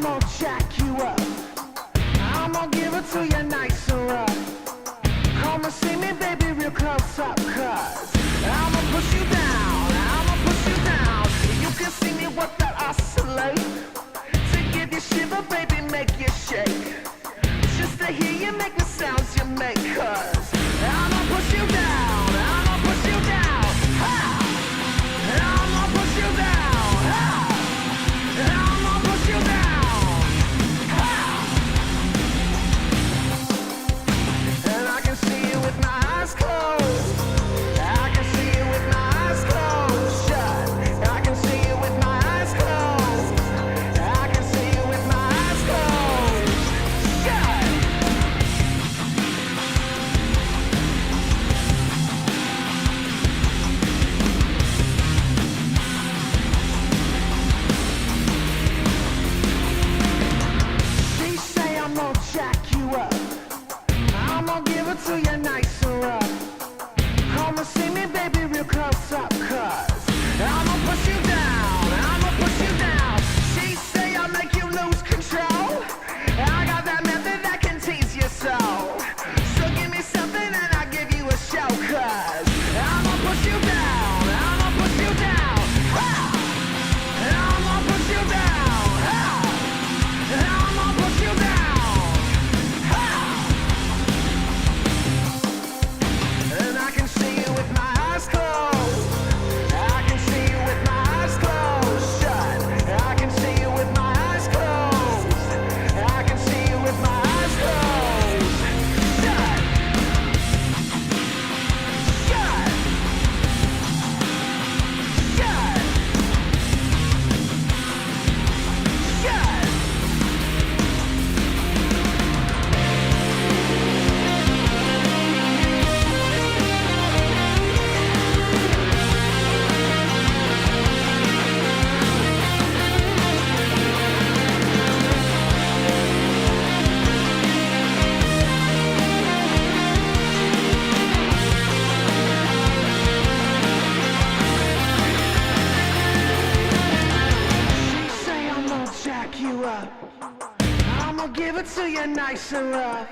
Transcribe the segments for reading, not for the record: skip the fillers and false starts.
I'm gonna jack you up. I'm gonna give it to you nice and rough. Come and see me, baby, real close up, cause I'ma push you down, I'ma push you down. You can see me with that oscillate. To give you shiver, baby, make you shake. Just to hear you make the sounds you make, cause I'ma push you down, I'ma push you down. Ha! I'ma push you down, ha! I'ma push you down, ha! And I can see you with my eyes closed. I can see you with my eyes closed, shut. I can see you with my eyes closed. I can see you with my eyes closed, shut. She say I'm gonna jack you up. I'm gonna give it to you nice and rough. Come and see me, baby, real close up, cause I'ma push you down, I'ma push you down. She say I'll make you lose control. I got that method that can tease your soul. So give me something and I'll give you a show, cause I'ma push you down, I'ma push you down. Ha! I'ma push you down, ha! I'ma push you down, ha! And I can see you with my eyes closed. I can see you with my eyes closed, shut. I can see you with my eyes closed. I can see you with my eyes closed, shut. Shut. Shut. Shut. Say I'm gonna jack you up. I'ma give it to you nice and rough.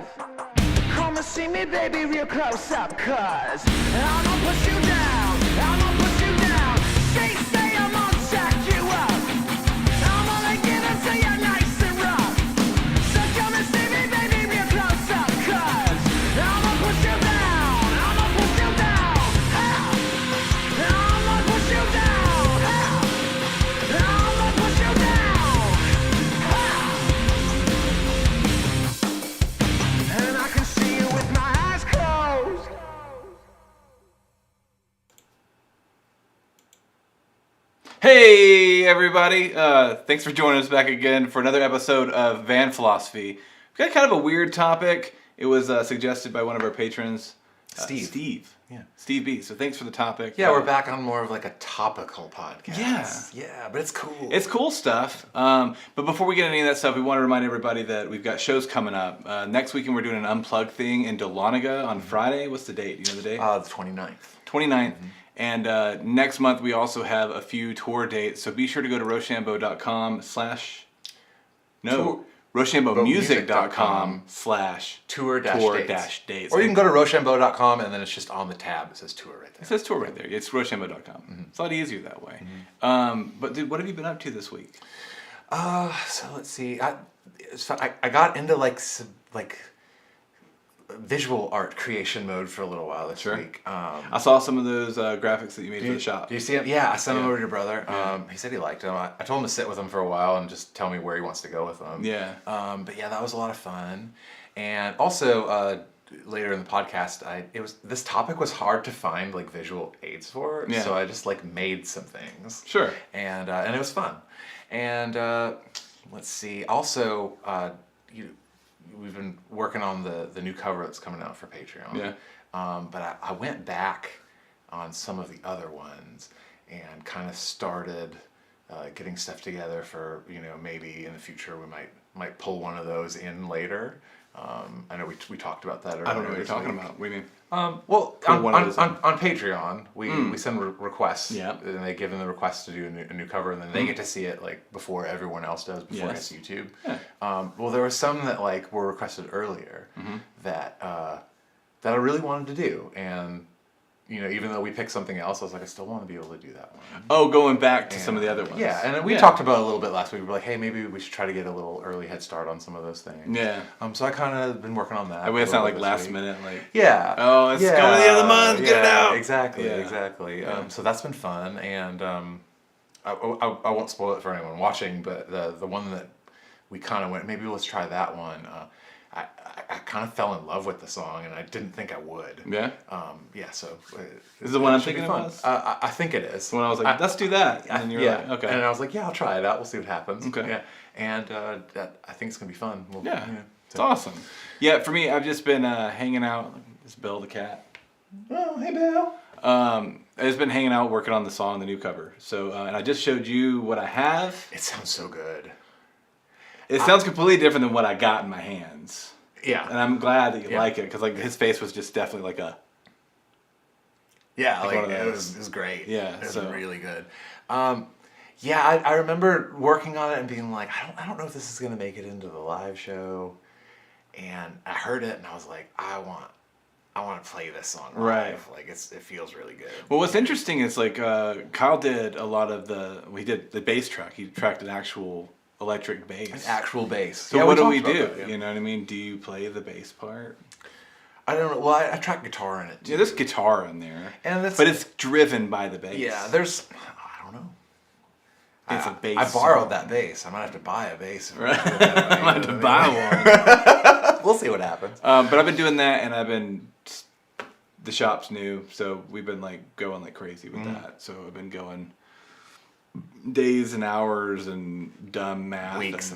Come and see me, baby, real close up, cause I'ma push you down, I'ma push you down. She say I'm gonna jack you up. I'm gonna give it to you nice and rough. So come and see me, baby, real close up, cause I'ma push you down, I'ma push you down. Ha! I'ma push you down, ha! I'ma push you down, ha! And I can see you with my eyes closed. Hey everybody! Thanks for joining us back again for another episode of Van Philosophy. We've got kind of a weird topic. It was suggested by one of our patrons, Steve. Yeah. Steve B. So thanks for the topic. Yeah, we're back on more of like a topical podcast. Yeah. Yeah, but it's cool. It's cool stuff. But before we get into any of that stuff, we want to remind everybody that we've got shows coming up. Next weekend we're doing an unplugged thing in Dahlonega on Friday. What's the date? Do you know the date? the 29th. 29th. And next month we also have a few tour dates. So be sure to go to Roshambeaux.com/ Roshambeauxmusic.com / Tour dates. Or you can go to Roshambeaux.com and then it's just on the tab. It says tour right there. It says tour right there. It's Roshambeaux.com. It's a lot easier that way. But dude, what have you been up to this week? So let's see. I got into like visual art creation mode for a little while this week. I saw some of those graphics that you made for the shop. Do you see them? Yeah, I sent them over to your brother. He said he liked them. I told him to sit with them for a while and just tell me where he wants to go with them. Yeah. But yeah, that was a lot of fun. And also later in the podcast, this topic was hard to find like visual aids for, so I just like made some things. Sure. And it was fun. And let's see. Also, we've been working on the new cover that's coming out for Patreon. Yeah. But I went back on some of the other ones and kind of started getting stuff together for, maybe in the future we might pull one of those in later. I know we talked about that earlier. I don't know what you're talking about. What do you mean? Well, Cool, one of those on Patreon, we send requests, Yep. and they give them the request to do a new cover, and then they get to see it like before everyone else does, before it hits YouTube. Yeah. Well, there were some that like were requested earlier that that I really wanted to do, and you know, even though we picked something else, I was like, I still want to be able to do that one. Oh, going back to some of the other ones. Yeah, and then we talked about it a little bit last week. We were like, hey, maybe we should try to get a little early head start on some of those things. Yeah. So I kind of been working on that. I mean, it's not like this last week. minute, like. Yeah. Oh, it's going to the end of the month. Get it out. Exactly. Yeah. Exactly. Yeah. So that's been fun, and I won't spoil it for anyone watching, but the one that we kind of went, maybe let's try that one. I kind of fell in love with the song, and I didn't think I would. Yeah? Yeah, so... Is it the one I'm thinking of? I think it is. When I was like, let's do that. And you're like, okay. And I was like, yeah, I'll try it out. We'll see what happens. Okay. Yeah. And I think it's going to be fun. Yeah. It's awesome. Yeah, for me, I've just been hanging out. This is Bill the cat. Oh, hey, Bill. I've just been hanging out working on the song, the new cover. So, and I just showed you what I have. It sounds so good. It sounds completely different than what I got in my hands. Yeah. And I'm glad that you like it, because like his face was just definitely like a... Yeah, like it was great. Yeah, it was so- really good. Yeah, I remember working on it and being like, I don't know if this is gonna make it into the live show. And I heard it and I was like, I want to play this song live. Right. Like it feels really good. Well, what's interesting is like Kyle did a lot of he did the bass track. He tracked an actual electric bass. An actual bass. So yeah, what do talked we about do? that, yeah. You know what I mean? Do you play the bass part? I don't know. Well, I track guitar in it too. Yeah, there's guitar in there, And that's, but it's driven by the bass. yeah, I don't know. It's a bass. I borrowed song. that bass. I might have to buy a bass. Right. I might have to buy one. We'll see what happens. But I've been doing that, and the shop's new, so we've been like going like crazy with that. So I've been going days and hours and dumb math, Weeks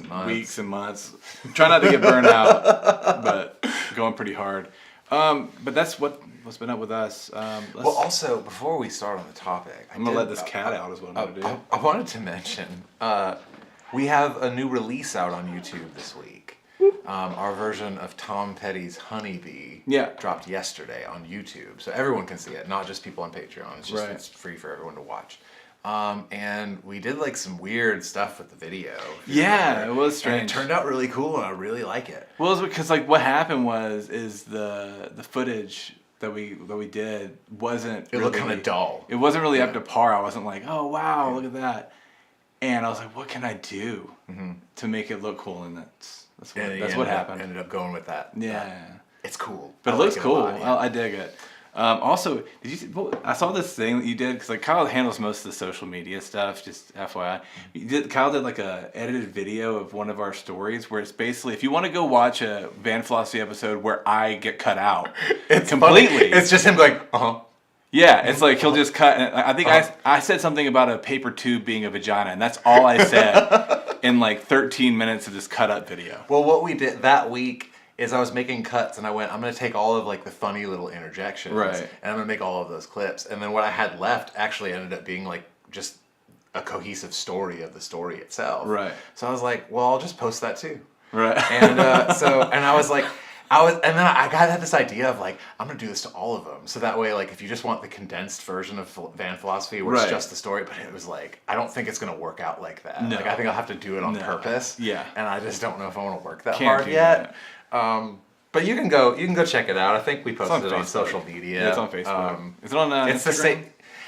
and months. Try not to get burned out, but going pretty hard. But that's what's been up with us. Well, also, before we start on the topic, I'm gonna let this cat out is what I'm gonna do. I wanted to mention, we have a new release out on YouTube this week. Our version of Tom Petty's Honeybee dropped yesterday on YouTube, so everyone can see it, not just people on Patreon. It's just it's free for everyone to watch. And we did like some weird stuff with the video. Yeah, it was strange. And it turned out really cool, and I really like it. Well, it's because like what happened is the footage that we did wasn't. It looked kind of dull. It wasn't really up to par. I wasn't like, oh wow, look at that. And I was like, what can I do to make it look cool? And that's what happened. Ended up going with that. Yeah. It's cool. But it looks cool. I dig it. Also, did you see? Well, I saw this thing that you did because like Kyle handles most of the social media stuff. Just FYI, Kyle did like a edited video of one of our stories where it's basically if you want to go watch a Van Philosophy episode where I get cut out, it's completely. Funny. It's just him going, Yeah, it's like he'll just cut. And I think I said something about a paper tube being a vagina, and that's all I said in like 13 minutes of this cut up video. Well, what we did that week is I was making cuts, and I went, I'm going to take all of like the funny little interjections, Right. and I'm going to make all of those clips. And then what I had left actually ended up being like just a cohesive story of the story itself. Right. So I was like, well, I'll just post that too. Right. And and I was like, and then I had this idea of like, I'm going to do this to all of them. So that way, like, if you just want the condensed version of Van Philosophy where it's just the story, but it was like, I don't think it's going to work out like that. No. Like, I think I'll have to do it on purpose. Yeah. And I just don't know if I want to work that Can't hard do yet. But you can go check it out. I think we posted it on Facebook. social media. Yeah, it's on Facebook. Is it on it's Instagram? the same.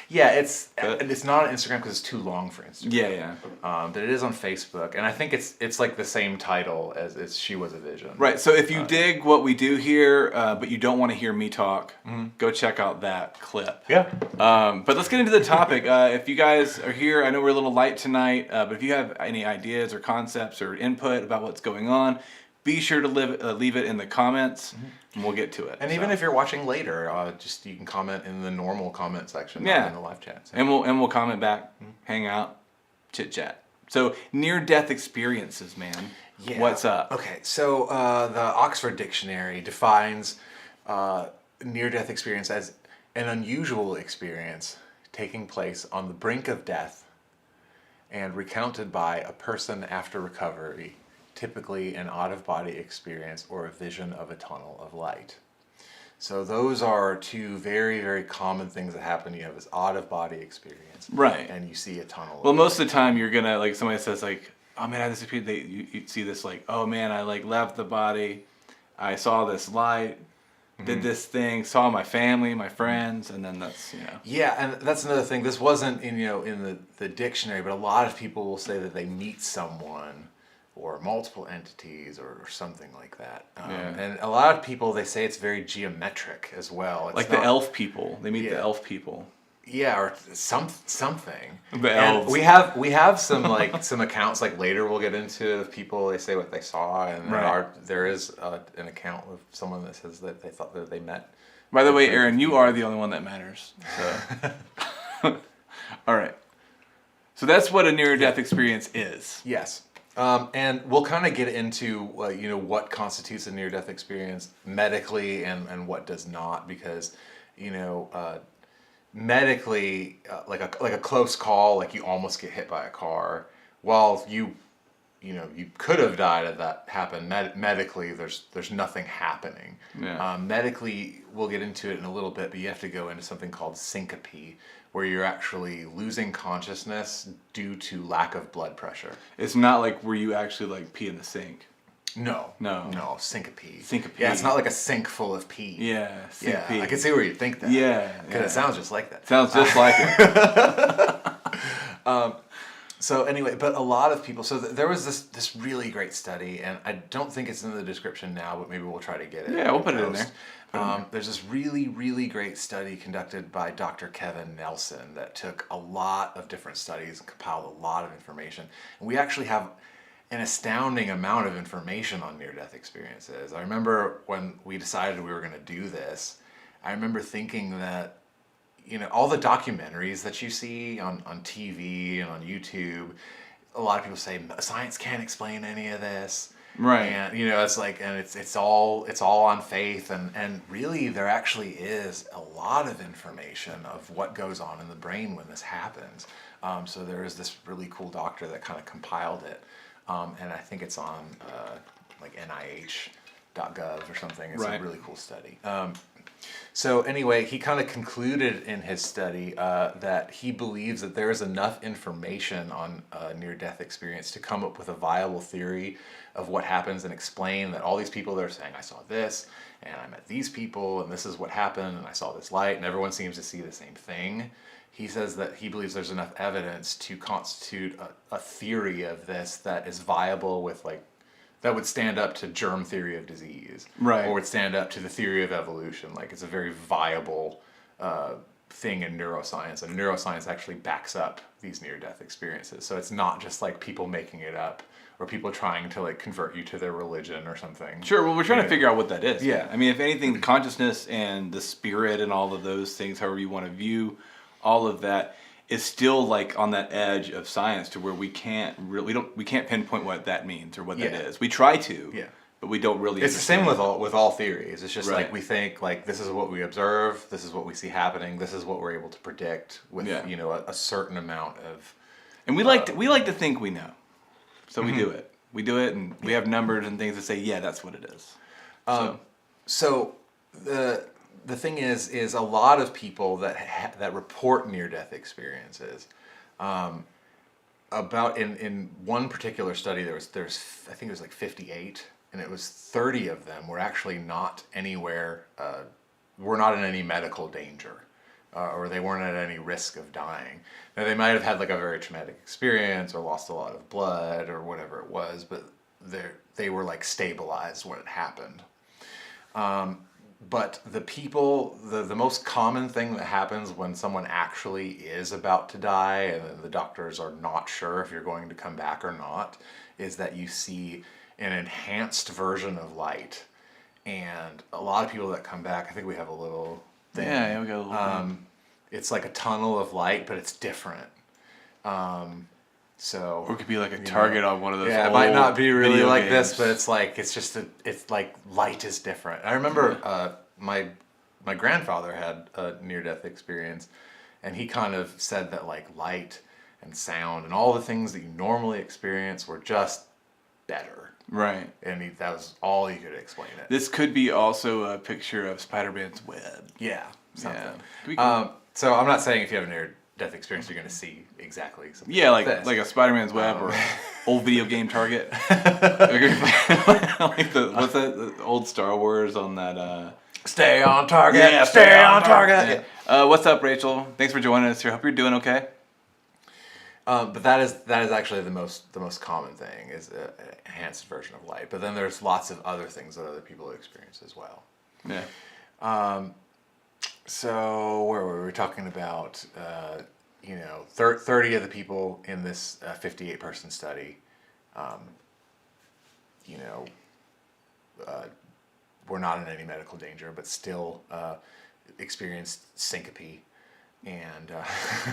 Yeah, it's not on Instagram because it's too long for Instagram. Yeah. But it is on Facebook, and I think it's like the same title as it's She Was a Vision. Right. So if you dig what we do here, but you don't want to hear me talk, go check out that clip. Yeah. But let's get into the topic. If you guys are here, I know we're a little light tonight, but if you have any ideas or concepts or input about what's going on, be sure to leave it in the comments, and we'll get to it. And even if you're watching later, you can comment in the normal comment section, not in the live chat. So. And we'll comment back, hang out, chit chat. So near-death experiences, man. Yeah. What's up? Okay, so the Oxford Dictionary defines near-death experience as an unusual experience taking place on the brink of death and recounted by a person after recovery typically an out-of-body experience or a vision of a tunnel of light. So those are two very, very common things that happen. You have this out-of-body experience, right, and you see a tunnel. Well, most of the time you're gonna, like, somebody says like, oh man, I had this experience. You see this like, oh man, I like left the body, I saw this light, did this thing, saw my family, my friends, and then that's, you know. Yeah, and that's another thing. This wasn't in, you know, in the dictionary, but a lot of people will say that they meet someone or multiple entities or something like that. And a lot of people, they say it's very geometric as well. It's like not, the elf people. They meet the elf people. Yeah, or something. The elves. elves. We have some like some accounts like later we'll get into of people, they say what they saw, and there is an account of someone that says that they thought that they met. By the way, Aaron, you are the only one that matters. So. All right. So that's what a near-death experience is. Yes. And we'll kind of get into you know, what constitutes a near-death experience medically and what does not, because you know, medically, like a close call, like you almost get hit by a car, while you know, you could have died if that happened. Medically, there's nothing happening. Yeah. Medically, we'll get into it in a little bit, but you have to go into something called syncope, where you're actually losing consciousness due to lack of blood pressure. It's not like where you actually like pee in the sink. No, syncope. Syncope. Yeah, it's not like a sink full of pee. Yeah, syncope. Yeah, I can see where you think that. Yeah, because it sounds just like that. Sounds just like it. So anyway, but a lot of people. So there was this really great study, and I don't think it's in the description now, but maybe we'll try to get it. Yeah, we'll put it in there. There's this really, really great study conducted by Dr. Kevin Nelson that took a lot of different studies and compiled a lot of information. And we actually have an astounding amount of information on near-death experiences. I remember when we decided we were going to do this, I remember thinking that, you know, all the documentaries that you see on TV and on YouTube, a lot of people say science can't explain any of this. Right. And you know, it's like, and it's all on faith, and really there actually is a lot of information of what goes on in the brain when this happens. So there is this really cool doctor that kind of compiled it, and I think it's on like NIH.gov or something. It's a really cool study. So anyway, he kind of concluded in his study that he believes that there is enough information on near-death experience to come up with a viable theory of what happens and explain that all these people that are saying, I saw this, and I met these people, and this is what happened, and I saw this light, and everyone seems to see the same thing. He says that he believes there's enough evidence to constitute a theory of this that is viable with like, that would stand up to germ theory of disease, right, or would stand up to the theory of evolution. Like it's a very viable thing in neuroscience, and neuroscience actually backs up these near-death experiences. So it's not just like people making it up or people trying to like convert you to their religion or something. Sure. Well, we're trying to figure out what that is. Yeah. I mean, if anything, the consciousness and the spirit and all of those things, however you want to view all of that, is still like on that edge of science to where we can't pinpoint what that means or what that is. We try to, but we don't really. It's the same with all theories. It's just like we think like this is what we observe, this is what we see happening, this is what we're able to predict with you know a certain amount of. And we like to think we know, so we do it. We do it, and we have numbers and things that say, yeah, that's what it is. So the thing is a lot of people that report near-death experiences, about in one particular study there's I think it was like 58, and it was 30 of them were actually not anywhere, were not in any medical danger, or they weren't at any risk of dying. Now they might have had like a very traumatic experience or lost a lot of blood or whatever it was, but they were like stabilized when it happened. But the people, the most common thing that happens when someone actually is about to die and the doctors are not sure if you're going to come back or not, is that you see an enhanced version of light. And a lot of people that come back, I think we have a little thing. Yeah, we got a little it's like a tunnel of light, but it's different. So, or it could be like a target on one of those. Yeah, it might not be really like this, but it's like it's like light is different. I remember my grandfather had a near-death experience, and he kind of said that like light and sound and all the things that you normally experience were just better. Right. And that was all he could explain it. This could be also a picture of Spider-Man's web. Yeah, something. Yeah. So I'm not saying if you have a near-death experience, you're going to see exactly something. Yeah, like this. a Spider-Man's web or old video game Target. Like what's that? The old Star Wars on that. Stay on target. Yeah, stay on target. Yeah. What's up, Rachel? Thanks for joining us here. Hope you're doing okay. But that is actually the most common thing is an enhanced version of light. But then there's lots of other things that other people experience as well. Yeah. So where were we talking about? 30 of the people in this 58-person study, were not in any medical danger, but still experienced syncope. And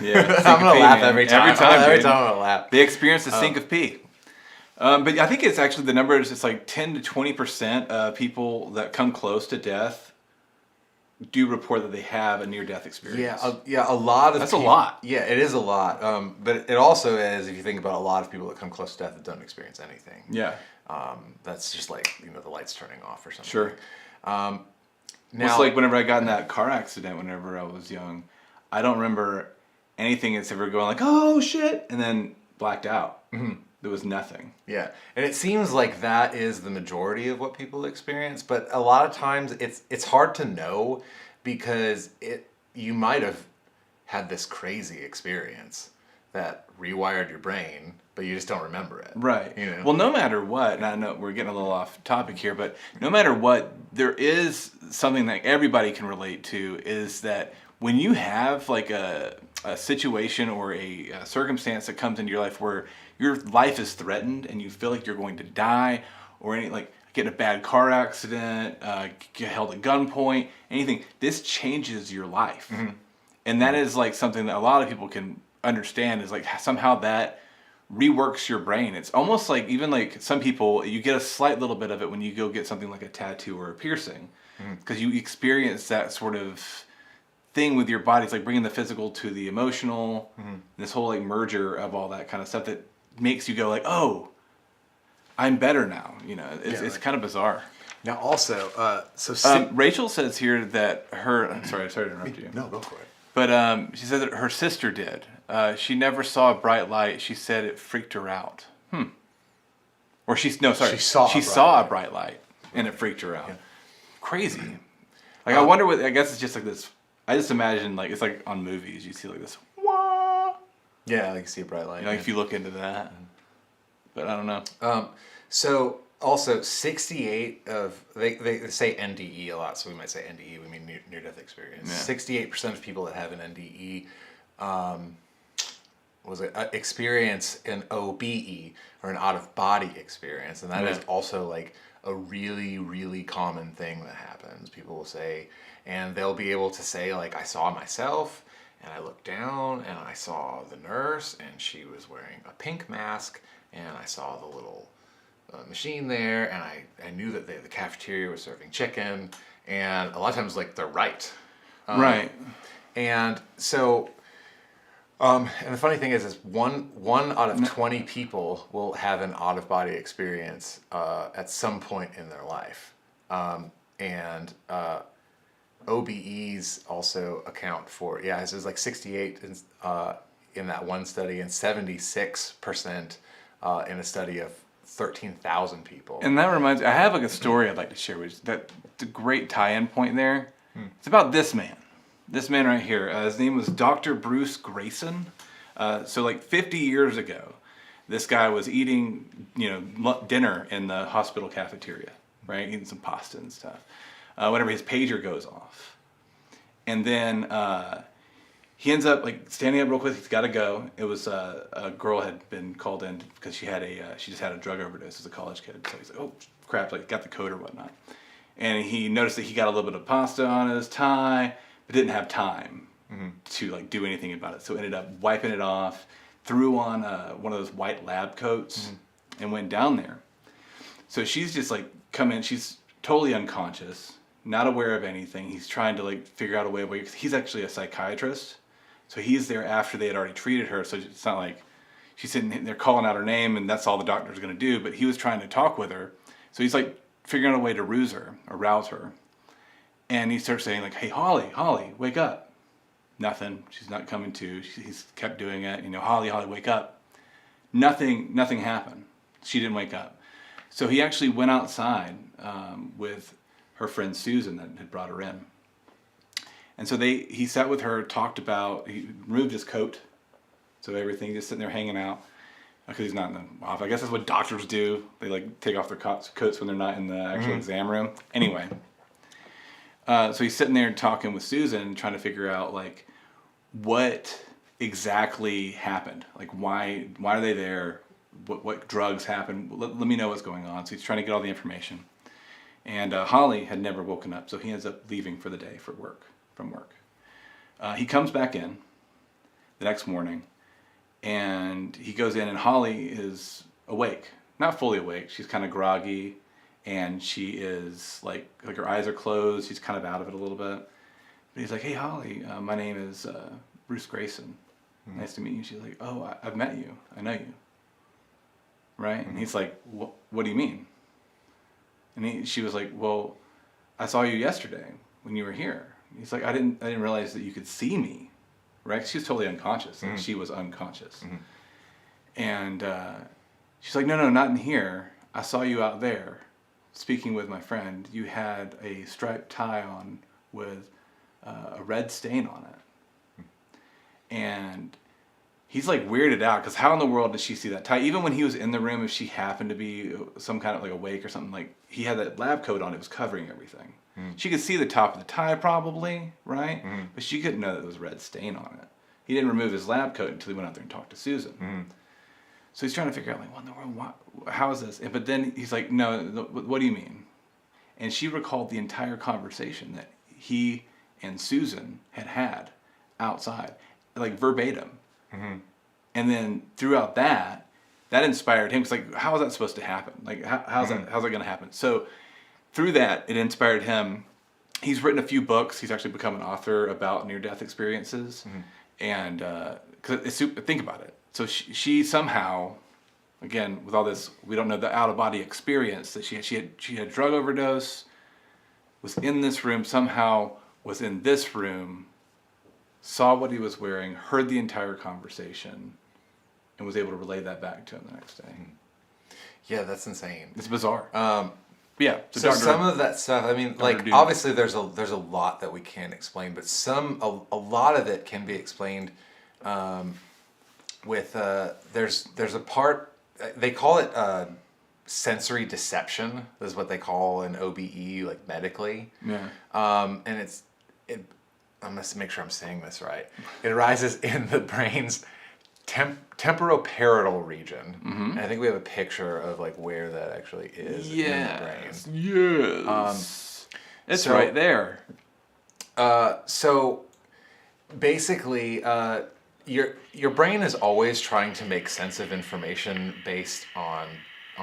yeah, I'm gonna laugh every time. Every dude. time I'm gonna laugh. They experience the syncope. But I think it's actually the number is it's like 10 to 20% of people that come close to death do report that they have a near-death experience. Yeah, a lot of That's a lot. Yeah, it is a lot. But it also is, if you think about a lot of people that come close to death that don't experience anything. Yeah. That's just like the lights turning off or something. Sure. Now, it's like whenever I got in that car accident whenever I was young, I don't remember anything except for going like, oh shit, and then blacked out. Mm-hmm. There was nothing. Yeah, and it seems like that is the majority of what people experience, but a lot of times it's hard to know because you might have had this crazy experience that rewired your brain, but you just don't remember it. Right. Well, no matter what, and I know we're getting a little off topic here, but no matter what, there is something that everybody can relate to is that when you have like a situation or a circumstance that comes into your life where your life is threatened and you feel like you're going to die or get in a bad car accident, get held at gunpoint, anything, this changes your life. Mm-hmm. And that is like something that a lot of people can understand is like somehow that reworks your brain. It's almost like even like some people, you get a slight little bit of it when you go get something like a tattoo or a piercing because you experience that sort of thing with your body. It's like bringing the physical to the emotional, this whole like merger of all that kind of stuff that makes you go like, oh, I'm better now. It's kind of bizarre. Now also, Rachel says here that sorry to interrupt you. No, go for it. But she said that her sister did. She never saw a bright light. She said it freaked her out. Or she saw a bright light and it freaked her out. Yeah. Crazy. Like I wonder what. I guess it's just like this. I just imagine like it's like on movies. You see like this. Wah! Yeah, like you see a bright light. If you look into that. But I don't know. So also 68 of they say NDE a lot, so we might say NDE. We mean near death experience. Yeah. 68% of people that have an NDE experience an OBE or an out of body experience, and that is also like a really really common thing that happens. People will say, and they'll be able to say like, I saw myself. And I looked down and I saw the nurse and she was wearing a pink mask and I saw the little machine there and I knew that the cafeteria was serving chicken, and a lot of times like they're right. Right. And so, and the funny thing is one out of 20 people will have an out of body experience at some point in their life. OBEs also account for, it says like 68 in that one study and 76% in a study of 13,000 people. And that reminds me, I have like a story I'd like to share with you. That's a great tie-in point there. It's about this man. This man right here. His name was Dr. Bruce Grayson. So like 50 years ago, this guy was eating, dinner in the hospital cafeteria, right? Eating some pasta and stuff. Whenever his pager goes off. And then he ends up like standing up real quick. He's got to go. It was a girl had been called in because she just had a drug overdose as a college kid. So he's like, oh crap, like got the code or whatnot. And he noticed that he got a little bit of pasta on his tie, but didn't have time to like do anything about it. So ended up wiping it off, threw on one of those white lab coats, and went down there. So she's just like come in. She's totally unconscious. Not aware of anything. He's trying to like figure out a way. He's actually a psychiatrist, so he's there after they had already treated her. So it's not like, she's sitting there calling out her name, and that's all the doctor's going to do. But he was trying to talk with her, so he's like figuring out a way to rouse her, and he starts saying like, "Hey, Holly, wake up." Nothing. She's not coming to. He's kept doing it. Holly, wake up. Nothing happened. She didn't wake up. So he actually went outside with her friend Susan that had brought her in. And so he sat with her, he removed his coat. So everything just sitting there hanging out. Because he's not in the office. I guess that's what doctors do. They like take off their coats when they're not in the actual exam room. Anyway. So he's sitting there talking with Susan, trying to figure out like what exactly happened. Like why are they there? What drugs happened? Let me know what's going on. So he's trying to get all the information. And Holly had never woken up, so he ends up leaving for the day from work. He comes back in the next morning, and he goes in, and Holly is awake. Not fully awake. She's kind of groggy, and she is like her eyes are closed. She's kind of out of it a little bit. But he's like, "Hey, Holly, my name is Bruce Grayson. Nice to meet you." She's like, "Oh, I've met you. I know you." Right? And he's like, "What do you mean?" And she was like, "Well, I saw you yesterday when you were here." He's like, I didn't realize that you could see me." Right? She was totally unconscious. Like she was unconscious. And she's like, no, not in here. I saw you out there speaking with my friend. You had a striped tie on with a red stain on it. And he's like weirded out because how in the world did she see that tie? Even when he was in the room, if she happened to be some kind of like awake or something, like he had that lab coat on, it was covering everything. She could see the top of the tie probably, right? But she couldn't know that there was a red stain on it. He didn't remove his lab coat until he went out there and talked to Susan. So he's trying to figure out like, what in the world, how is this? But then he's like, no, what do you mean? And she recalled the entire conversation that he and Susan had outside, like verbatim. And then throughout that inspired him. It's like, how is that supposed to happen? Like, how's that going to happen? So through that, it inspired him. He's written a few books. He's actually become an author about near-death experiences. And think about it. So she somehow, again, with all this, we don't know the out-of-body experience, that she had a drug overdose, was in this room, somehow was in this room, saw what he was wearing, heard the entire conversation, and was able to relay that back to him the next day. Yeah, that's insane. It's bizarre. Yeah. So some of that stuff, I mean, like obviously there's a lot that we can't explain, but a lot of it can be explained with there's a part, they call it sensory deception. This is what they call in OBE, like medically. Yeah. And I must make sure I'm saying this right. It arises in the brain's temporoparital region. And I think we have a picture of like where that actually is in the brain. Yes. It's right there. So basically, your brain is always trying to make sense of information based on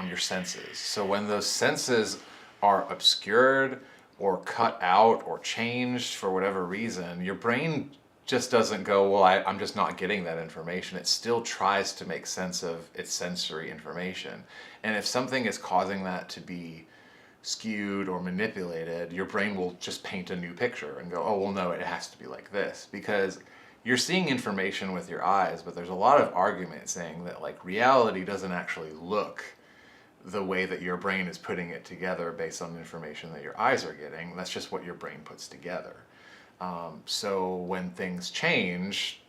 your senses. So when those senses are obscured or cut out or changed for whatever reason, your brain just doesn't go, well, I'm just not getting that information. It still tries to make sense of its sensory information. And if something is causing that to be skewed or manipulated, your brain will just paint a new picture and go, oh, well, no, it has to be like this. Because you're seeing information with your eyes, but there's a lot of argument saying that like reality doesn't actually look the way that your brain is putting it together based on the information that your eyes are getting. That's just what your brain puts together. So when things change,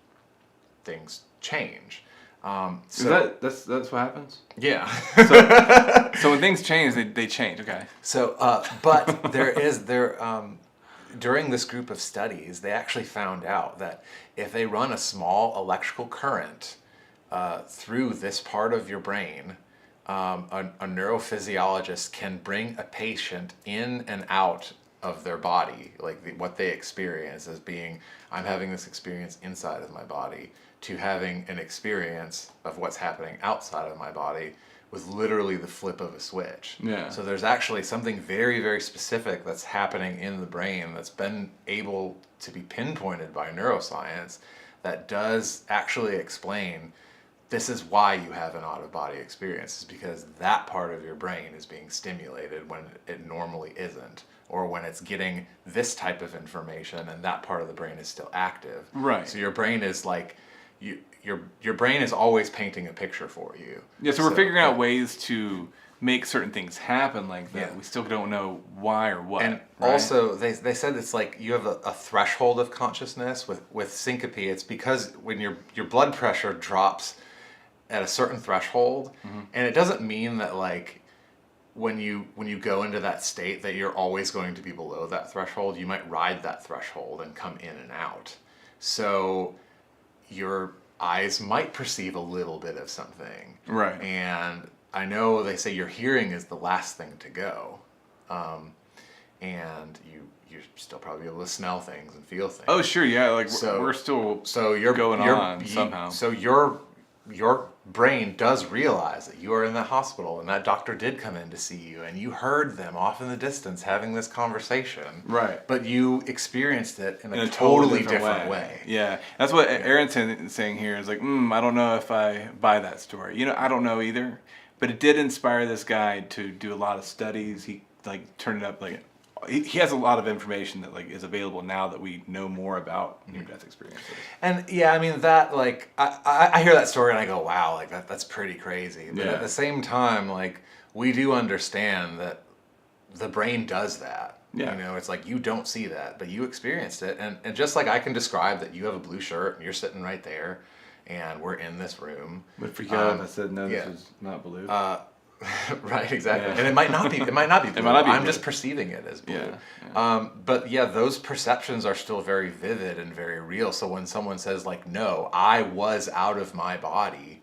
things change. So that's what happens? Yeah. So when things change, they change. Okay. So, but during this group of studies, they actually found out that if they run a small electrical current through this part of your brain, a neurophysiologist can bring a patient in and out of their body, like what they experience as being, I'm having this experience inside of my body, to having an experience of what's happening outside of my body with literally the flip of a switch. Yeah. So there's actually something very, very specific that's happening in the brain that's been able to be pinpointed by neuroscience that does actually explain this is why you have an out-of-body experience, is because that part of your brain is being stimulated when it normally isn't, or when it's getting this type of information and that part of the brain is still active. Right. So your brain is like, your brain is always painting a picture for you. Yeah, so we're figuring out ways to make certain things happen like that. Yeah. We still don't know why or what. And right? also, they said it's like you have a threshold of consciousness with syncope. It's because when your blood pressure drops at a certain threshold, and it doesn't mean that like when you go into that state that you're always going to be below that threshold. You might ride that threshold and come in and out. So your eyes might perceive a little bit of something. Right. And I know they say your hearing is the last thing to go. And you're still probably able to smell things and feel things. Oh, sure, yeah. Like, we're still you're going on somehow. So your brain does realize that you are in that hospital and that doctor did come in to see you and you heard them off in the distance having this conversation. Right. But you experienced it in a totally different way. Yeah. That's what Aaron's saying here is like, I don't know if I buy that story. You know, I don't know either. But it did inspire this guy to do a lot of studies. He like turned it up like he has a lot of information that like is available now that we know more about near-death experiences. And yeah, I mean that like I hear that story and I go, wow, like that's pretty crazy. But yeah. At the same time, like we do understand that the brain does that. Yeah. You know, it's like you don't see that, but you experienced it. And just like I can describe that you have a blue shirt and you're sitting right there and we're in this room. Would freak out if I said no, this is not blue. Right, exactly. Yeah. And it might not be blue. I'm just perceiving it as blue. Yeah. But yeah, those perceptions are still very vivid and very real. So when someone says like, no, I was out of my body,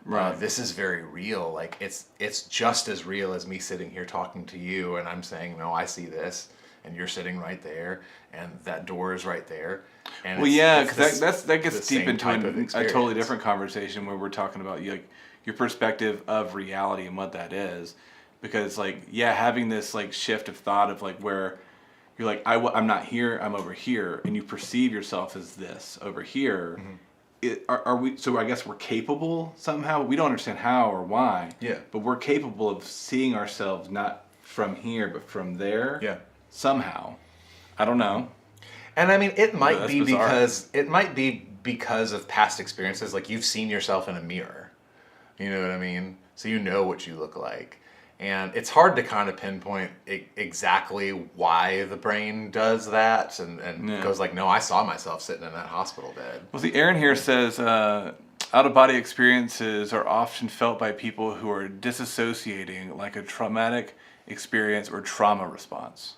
right. This is very real. Like it's just as real as me sitting here talking to you and I'm saying, no, I see this and you're sitting right there and that door is right there. And well, yeah, because that gets deep into a totally different conversation where we're talking about your perspective of reality and what that is, because like having this like shift of thought of like where you're like I'm not here, I'm over here, and you perceive yourself as this over here. Are we? So I guess we're capable somehow. We don't understand how or why. Yeah. But we're capable of seeing ourselves not from here but from there. Yeah. Somehow, I don't know. And I mean, it might be because of past experiences. Like you've seen yourself in a mirror. You know what I mean? So you know what you look like. And it's hard to kind of pinpoint exactly why the brain does that and goes like, no, I saw myself sitting in that hospital bed. Well, see, Aaron here says out-of-body experiences are often felt by people who are disassociating like a traumatic experience or trauma response.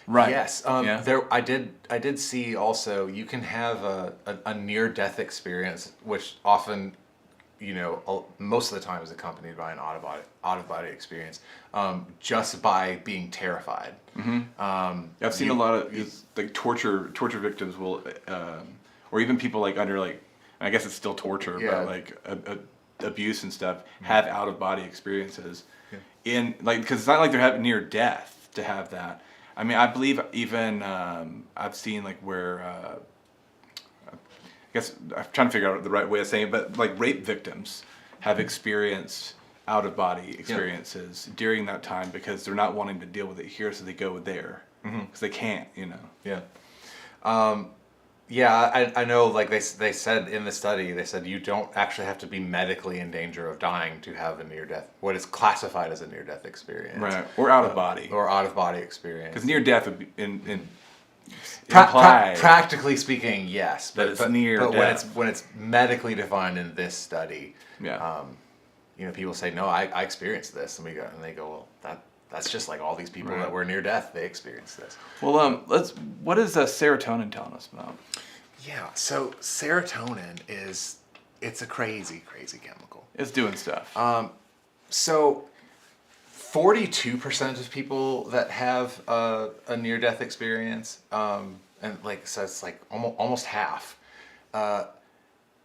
Right. Yes. I did see also you can have a near-death experience, which often, you know, most of the time is accompanied by an out-of-body experience, just by being terrified. I've seen a lot of like torture victims will, or even people like under like, I guess it's still torture, but like abuse and stuff, have out-of-body experiences, in like because it's not like they're having near death to have that. I mean, I believe even I've seen like where. I guess I'm trying to figure out the right way of saying it, but like rape victims have experienced out-of-body experiences during that time because they're not wanting to deal with it here, so they go there because they can't, you know. Yeah. I know. Like they said in the study, they said you don't actually have to be medically in danger of dying to have a near-death, what is classified as a near-death experience, right? Or out-of-body, experience. Because near-death would be in practically speaking, yes, but it's near death. When it's medically defined in this study, you know, people say, no, I experienced this, and they go, well, that's just like all these people that were near death, they experienced this. Well, what is serotonin telling us about? Yeah, so serotonin it's a crazy chemical. It's doing stuff. So 42% of people that have a near-death experience, and like so it's like almost half,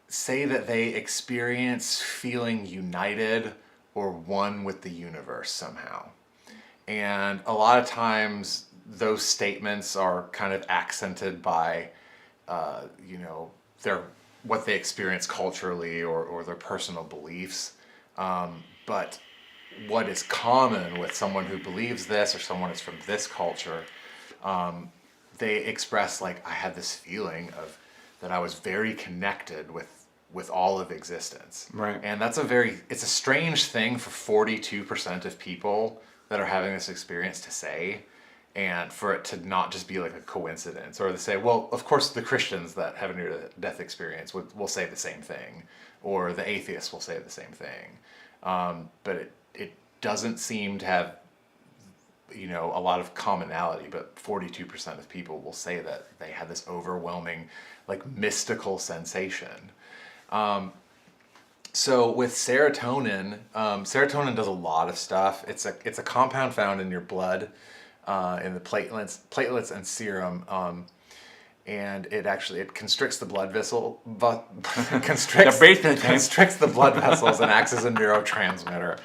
say that they experience feeling united or one with the universe somehow. And a lot of times those statements are kind of accented by, you know, what they experience culturally or their personal beliefs. But what is common with someone who believes this or someone who's from this culture, they express like, I had this feeling of that I was very connected with all of existence. Right. And it's a strange thing for 42% of people that are having this experience to say, and for it to not just be like a coincidence, or to say, well, of course the Christians that have a near-death experience will say the same thing, or the atheists will say the same thing. But it doesn't seem to have, a lot of commonality, but 42% of people will say that they had this overwhelming, like, mystical sensation. So with serotonin, serotonin does a lot of stuff. It's a compound found in your blood, in the platelets and serum, and it constricts the blood vessel, constricts the blood vessels and acts as a neurotransmitter,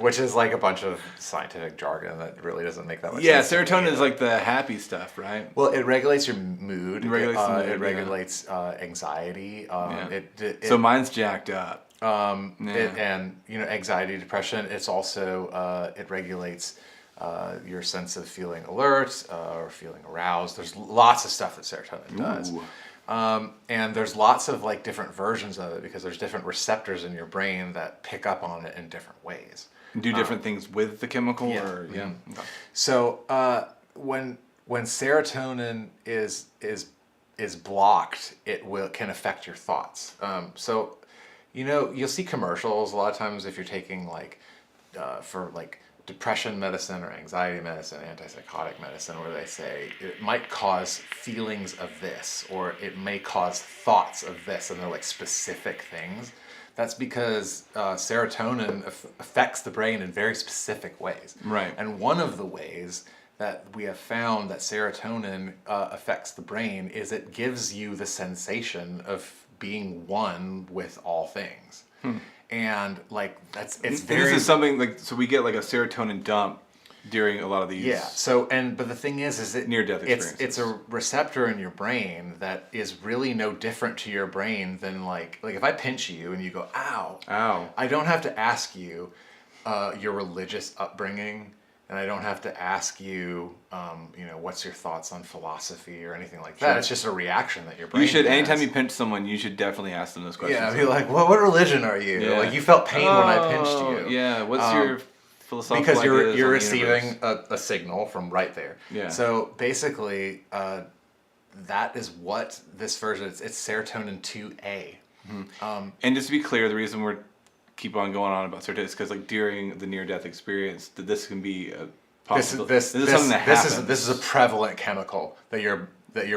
which is like a bunch of scientific jargon that really doesn't make that much sense. Yeah, serotonin is like the happy stuff, right? Well, it regulates your mood. It regulates the mood, it regulates anxiety. So mine's jacked up. Anxiety, depression. It's also it regulates your sense of feeling alert or feeling aroused. There's lots of stuff that serotonin does. And there's lots of like different versions of it because there's different receptors in your brain that pick up on it in different ways. Do different things with the chemical? Yeah. Or, yeah. Okay. So when serotonin is blocked, can affect your thoughts. So you'll see commercials a lot of times if you're taking like for like depression medicine or anxiety medicine, antipsychotic medicine, where they say it might cause feelings of this, or it may cause thoughts of this, and they're like specific things. That's because serotonin affects the brain in very specific ways. Right. And one of the ways that we have found that serotonin affects the brain is it gives you the sensation of being one with all things. And like it's very. This is something like, so we get like a serotonin dump during a lot of these. Yeah. So but the thing is it near-death experiences. It's a receptor in your brain that is really no different to your brain than like if I pinch you and you go ow. I don't have to ask you your religious upbringing, and I don't have to ask you what's your thoughts on philosophy or anything like that. Sure. It's just a reaction that your brain has. Anytime you pinch someone, you should definitely ask them those questions. Yeah, be like, well, what religion are you? Yeah. Like, you felt pain when I pinched you. Yeah, what's your philosophical because you're receiving a signal from right there. Yeah. So basically, that is what this version is. It's serotonin 2A. Mm-hmm. And just to be clear, the reason we're keep on going on about serotonin is because like during the near-death experience, that this can be a possible. This is something that happens. This is a prevalent chemical that your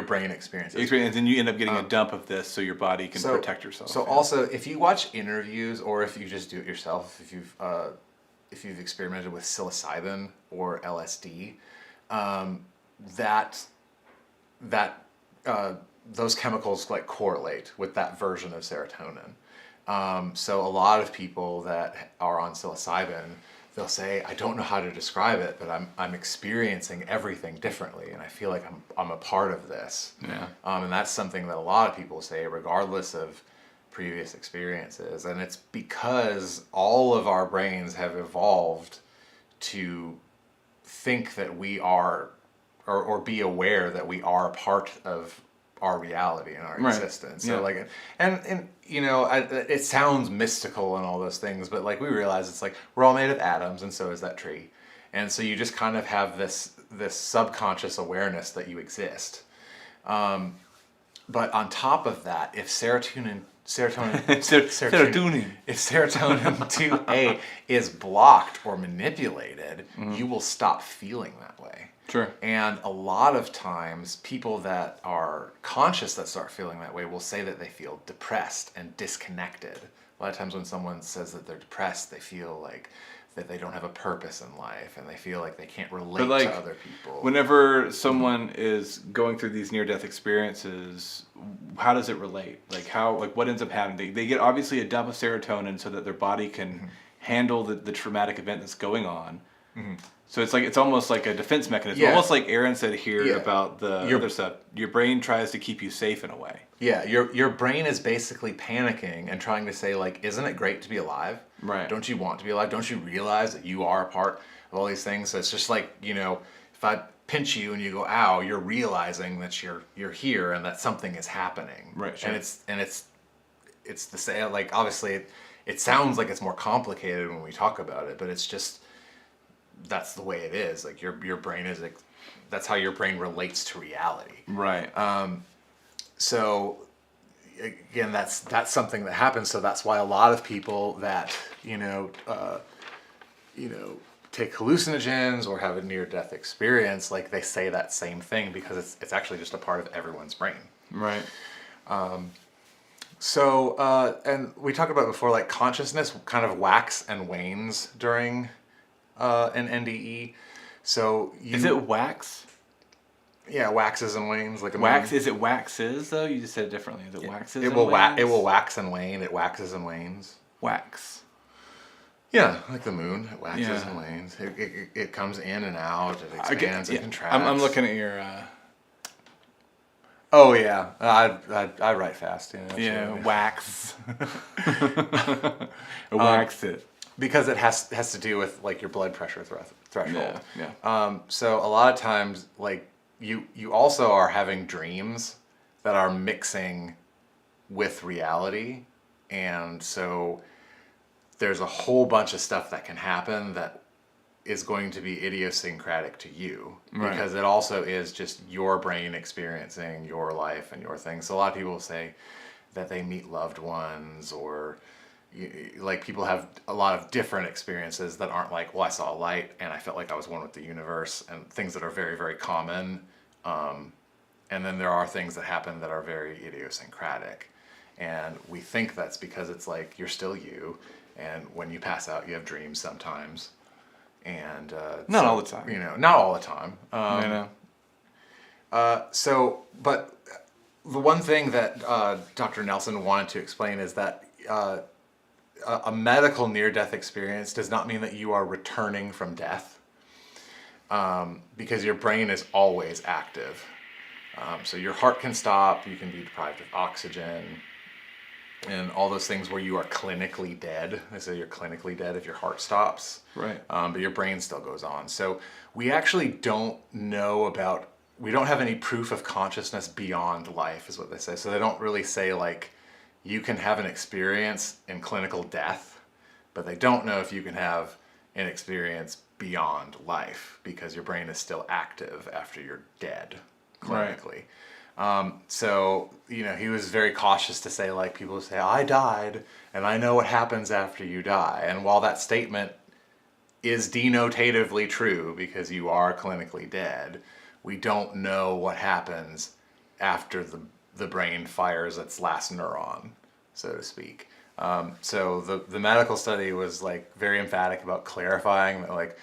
brain experiences. And then you end up getting a dump of this, so your body can protect yourself. So also, if you watch interviews, or if you just do it yourself, if you've experimented with psilocybin or LSD, those chemicals like correlate with that version of serotonin. So a lot of people that are on psilocybin, they'll say, I don't know how to describe it, but I'm experiencing everything differently, and I feel like I'm a part of this. Yeah. And that's something that a lot of people say, regardless of previous experiences, and it's because all of our brains have evolved to think that we are, or be aware that we are a part of our reality and our existence. So like, and it sounds mystical and all those things, but like we realize it's like we're all made of atoms, and so is that tree, and so you just kind of have this subconscious awareness that you exist. But on top of that, if serotonin if serotonin 2A is blocked or manipulated, you will stop feeling that way. Sure. And a lot of times, people that are conscious that start feeling that way will say that they feel depressed and disconnected. A lot of times when someone says that they're depressed, they feel like that they don't have a purpose in life, and they feel like they can't relate to other people. Whenever someone is going through these near-death experiences, how does it relate? What ends up happening? They get obviously a dump of serotonin so that their body can handle the traumatic event that's going on. So it's almost like a defense mechanism. Yeah. Almost like Aaron said here Yeah. about the other stuff. Your brain tries to keep you safe in a way. Yeah, your brain is basically panicking and trying to say, like, isn't it great to be alive? Right. Don't you want to be alive? Don't you realize that you are a part of all these things? So it's just like, if I pinch you and you go, ow, you're realizing that you're here and that something is happening. Right, sure. And it's the same, like, obviously it sounds like it's more complicated when we talk about it, but it's just, that's the way it is. Like, your brain is, that's how your brain relates to reality. Right. So again, that's something that happens. So that's why a lot of people that take hallucinogens or have a near-death experience, like, they say that same thing because it's actually just a part of everyone's brain. Right. So and we talked about before, like, consciousness kind of wax and wanes during an NDE. So is it wax? Yeah, waxes and wanes, like a wax. moon. Is it waxes though? You just said it differently. Is it waxes? It will wax and wane. It waxes and wanes. Wax. Yeah, like the moon. It waxes and wanes. It comes in and out. It expands and contracts. I'm looking at your. Oh yeah, I write fast. Wax. Wax it. Because it has to do with, like, your blood pressure threshold. Yeah. So a lot of times, like, you also are having dreams that are mixing with reality, and so there's a whole bunch of stuff that can happen that is going to be idiosyncratic to you, because it also is just your brain experiencing your life and your things. So a lot of people say that they meet loved ones, or like, people have a lot of different experiences that aren't like, well, I saw a light and I felt like I was one with the universe, and things that are very, very common. And then there are things that happen that are very idiosyncratic. And we think that's because it's like, you're still you. And when you pass out, you have dreams sometimes. And not all the time. Not all the time. But the one thing that Dr. Nelson wanted to explain is that a medical near-death experience does not mean that you are returning from death, because your brain is always active. So your heart can stop, you can be deprived of oxygen, and all those things where you are clinically dead. They say you're clinically dead if your heart stops. Right. But your brain still goes on. So we actually don't know we don't have any proof of consciousness beyond life, is what they say. So they don't really say, like, you can have an experience in clinical death, but they don't know if you can have an experience beyond life, because your brain is still active after you're dead, clinically. So, he was very cautious to say, like, people say, I died, and I know what happens after you die. And while that statement is denotatively true, because you are clinically dead, we don't know what happens after the brain fires its last neuron, so to speak. So the medical study was, like, very emphatic about clarifying that, like,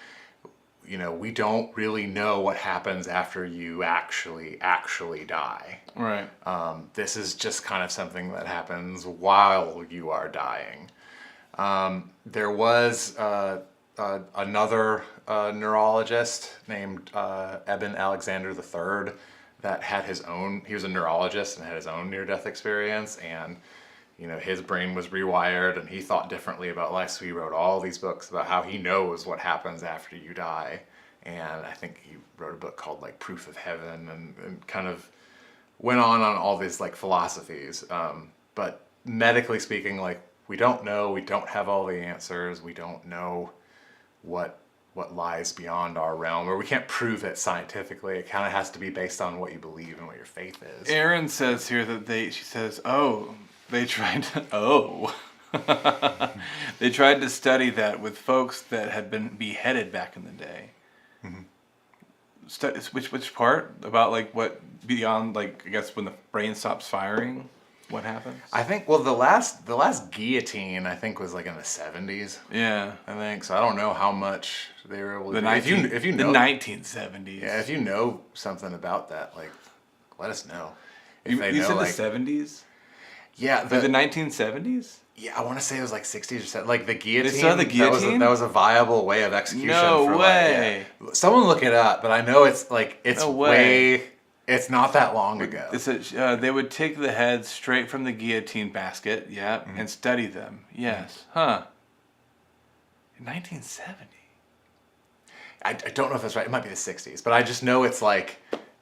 we don't really know what happens after you actually die. Right. This is just kind of something that happens while you are dying. There was another neurologist named Eben Alexander III that had he was a neurologist and had his own near-death experience, and his brain was rewired and he thought differently about life, so he wrote all these books about how he knows what happens after you die. And I think he wrote a book called, like, Proof of Heaven, and kind of went on all these, like, philosophies. But medically speaking, like, we don't know, we don't have all the answers, we don't know what lies beyond our realm, or we can't prove it scientifically. It kind of has to be based on what you believe and what your faith is. Erin says here that they tried to study that with folks that had been beheaded back in the day. Mm-hmm. Which part about, like, what beyond, like, I guess when the brain stops firing, what happens? I think, well, the last guillotine, I think, was, like, in the 70s. Yeah, I think so. I don't know how much they were able to do. If you know the 1970s. Yeah, if you know something about that, like, let us know. You said the 70s? Yeah, the 1970s. Yeah, I want to say it was like 60s or 70s. Like the guillotine. They still had the guillotine? That was a viable way of execution. No way. Someone look it up, but I know it's No way. It's not that long ago. They would take the heads straight from the guillotine basket, and study them. Yes. Huh. In 1970. I don't know if that's right. It might be the 60s, but I just know it's like...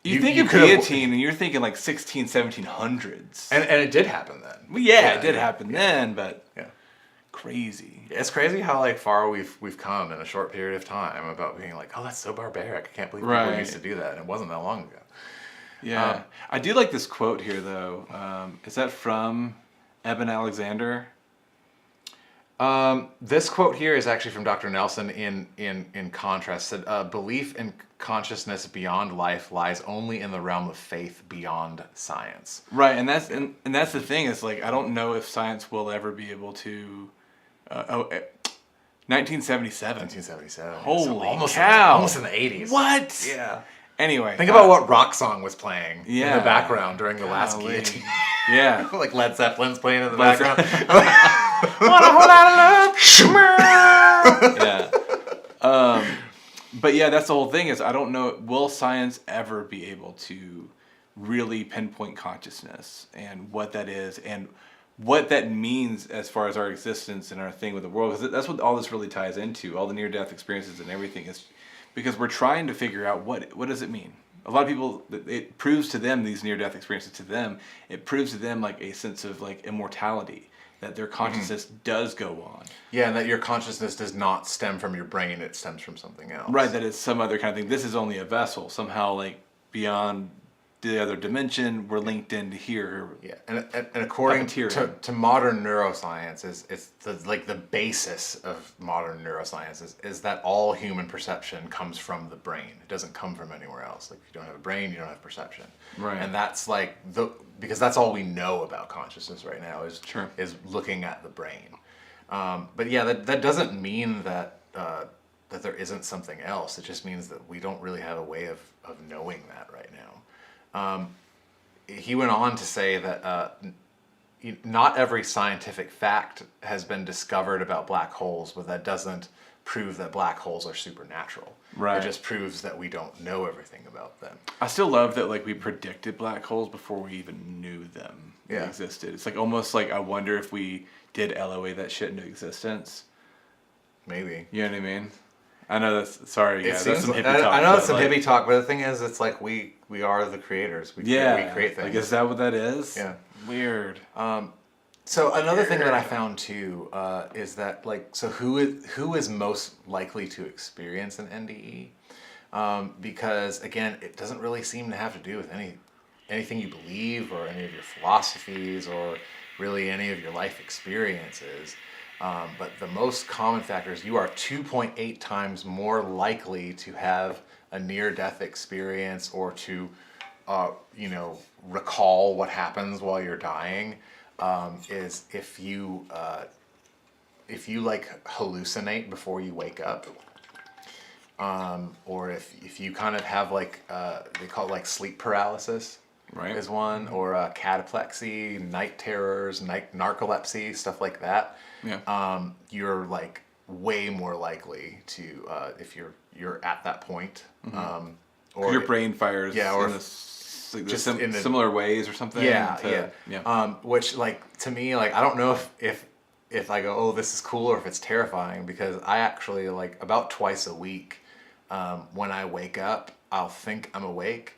You think of guillotine and you're thinking like 1700s. And it did happen then. Well, it did happen then, but crazy. It's crazy how like far we've come in a short period of time about being like, oh, that's so barbaric. I can't believe people used to do that. And it wasn't that long ago. Yeah. I do like this quote here, though. Is that from Eben Alexander? This quote here is actually from Dr. Nelson in contrast. Said, belief in consciousness beyond life lies only in the realm of faith beyond science. Right, and that's the thing. Is like I don't know if science will ever be able to. 1977. 1977. Holy cow! Almost in the 80s. What? Yeah. Anyway, think about what rock song was playing in the background during the last guillotine. Yeah, like Led Zeppelin's playing in the background. Want a whole lot of love? Yeah. But yeah, that's the whole thing. Is I don't know. Will science ever be able to really pinpoint consciousness and what that is and what that means as far as our existence and our thing with the world? Because that's what all this really ties into. All the near-death experiences and everything is because we're trying to figure out what does it mean. A lot of people, it proves to them, these near-death experiences to them, it proves to them like a sense of like immortality, that their consciousness does go on. Yeah, and that your consciousness does not stem from your brain, it stems from something else. Right, that it's some other kind of thing. This is only a vessel, somehow like beyond the other dimension, we're linked into here. Yeah, and according to modern neuroscience, it's the basis of modern neuroscience is that all human perception comes from the brain. It doesn't come from anywhere else. Like if you don't have a brain, you don't have perception. Right. And that's like because that's all we know about consciousness right now is looking at the brain. But yeah, that doesn't mean that there isn't something else. It just means that we don't really have a way of knowing that right now. He went on to say that not every scientific fact has been discovered about black holes, but that doesn't prove that black holes are supernatural. Right. It just proves that we don't know everything about them. I still love that like we predicted black holes before we even knew them existed. It's like almost like I wonder if we did LOA that shit into existence. Maybe. You know what I mean? I know that's that's some hippie talk. I know it's some hippie talk, but the thing is, it's like we are the creators. We create things. Like, is that what that is? Yeah. Weird. So another thing that I found too is that who is most likely to experience an NDE? Because again, it doesn't really seem to have to do with anything you believe or any of your philosophies or really any of your life experiences. But the most common factor is you are 2.8 times more likely to have a near-death experience or to, recall what happens while you're dying. Is if you like hallucinate before you wake up, or if you kind of have like they call it like sleep paralysis. Right. Is one, or cataplexy, night terrors, narcolepsy, stuff like that. Yeah. You're like way more likely to if you're at that point. Or your brain fires. Yeah, or just in similar ways or something. Yeah. Which like to me, like I don't know if I go, oh, this is cool, or if it's terrifying, because I actually like about twice a week when I wake up, I'll think I'm awake.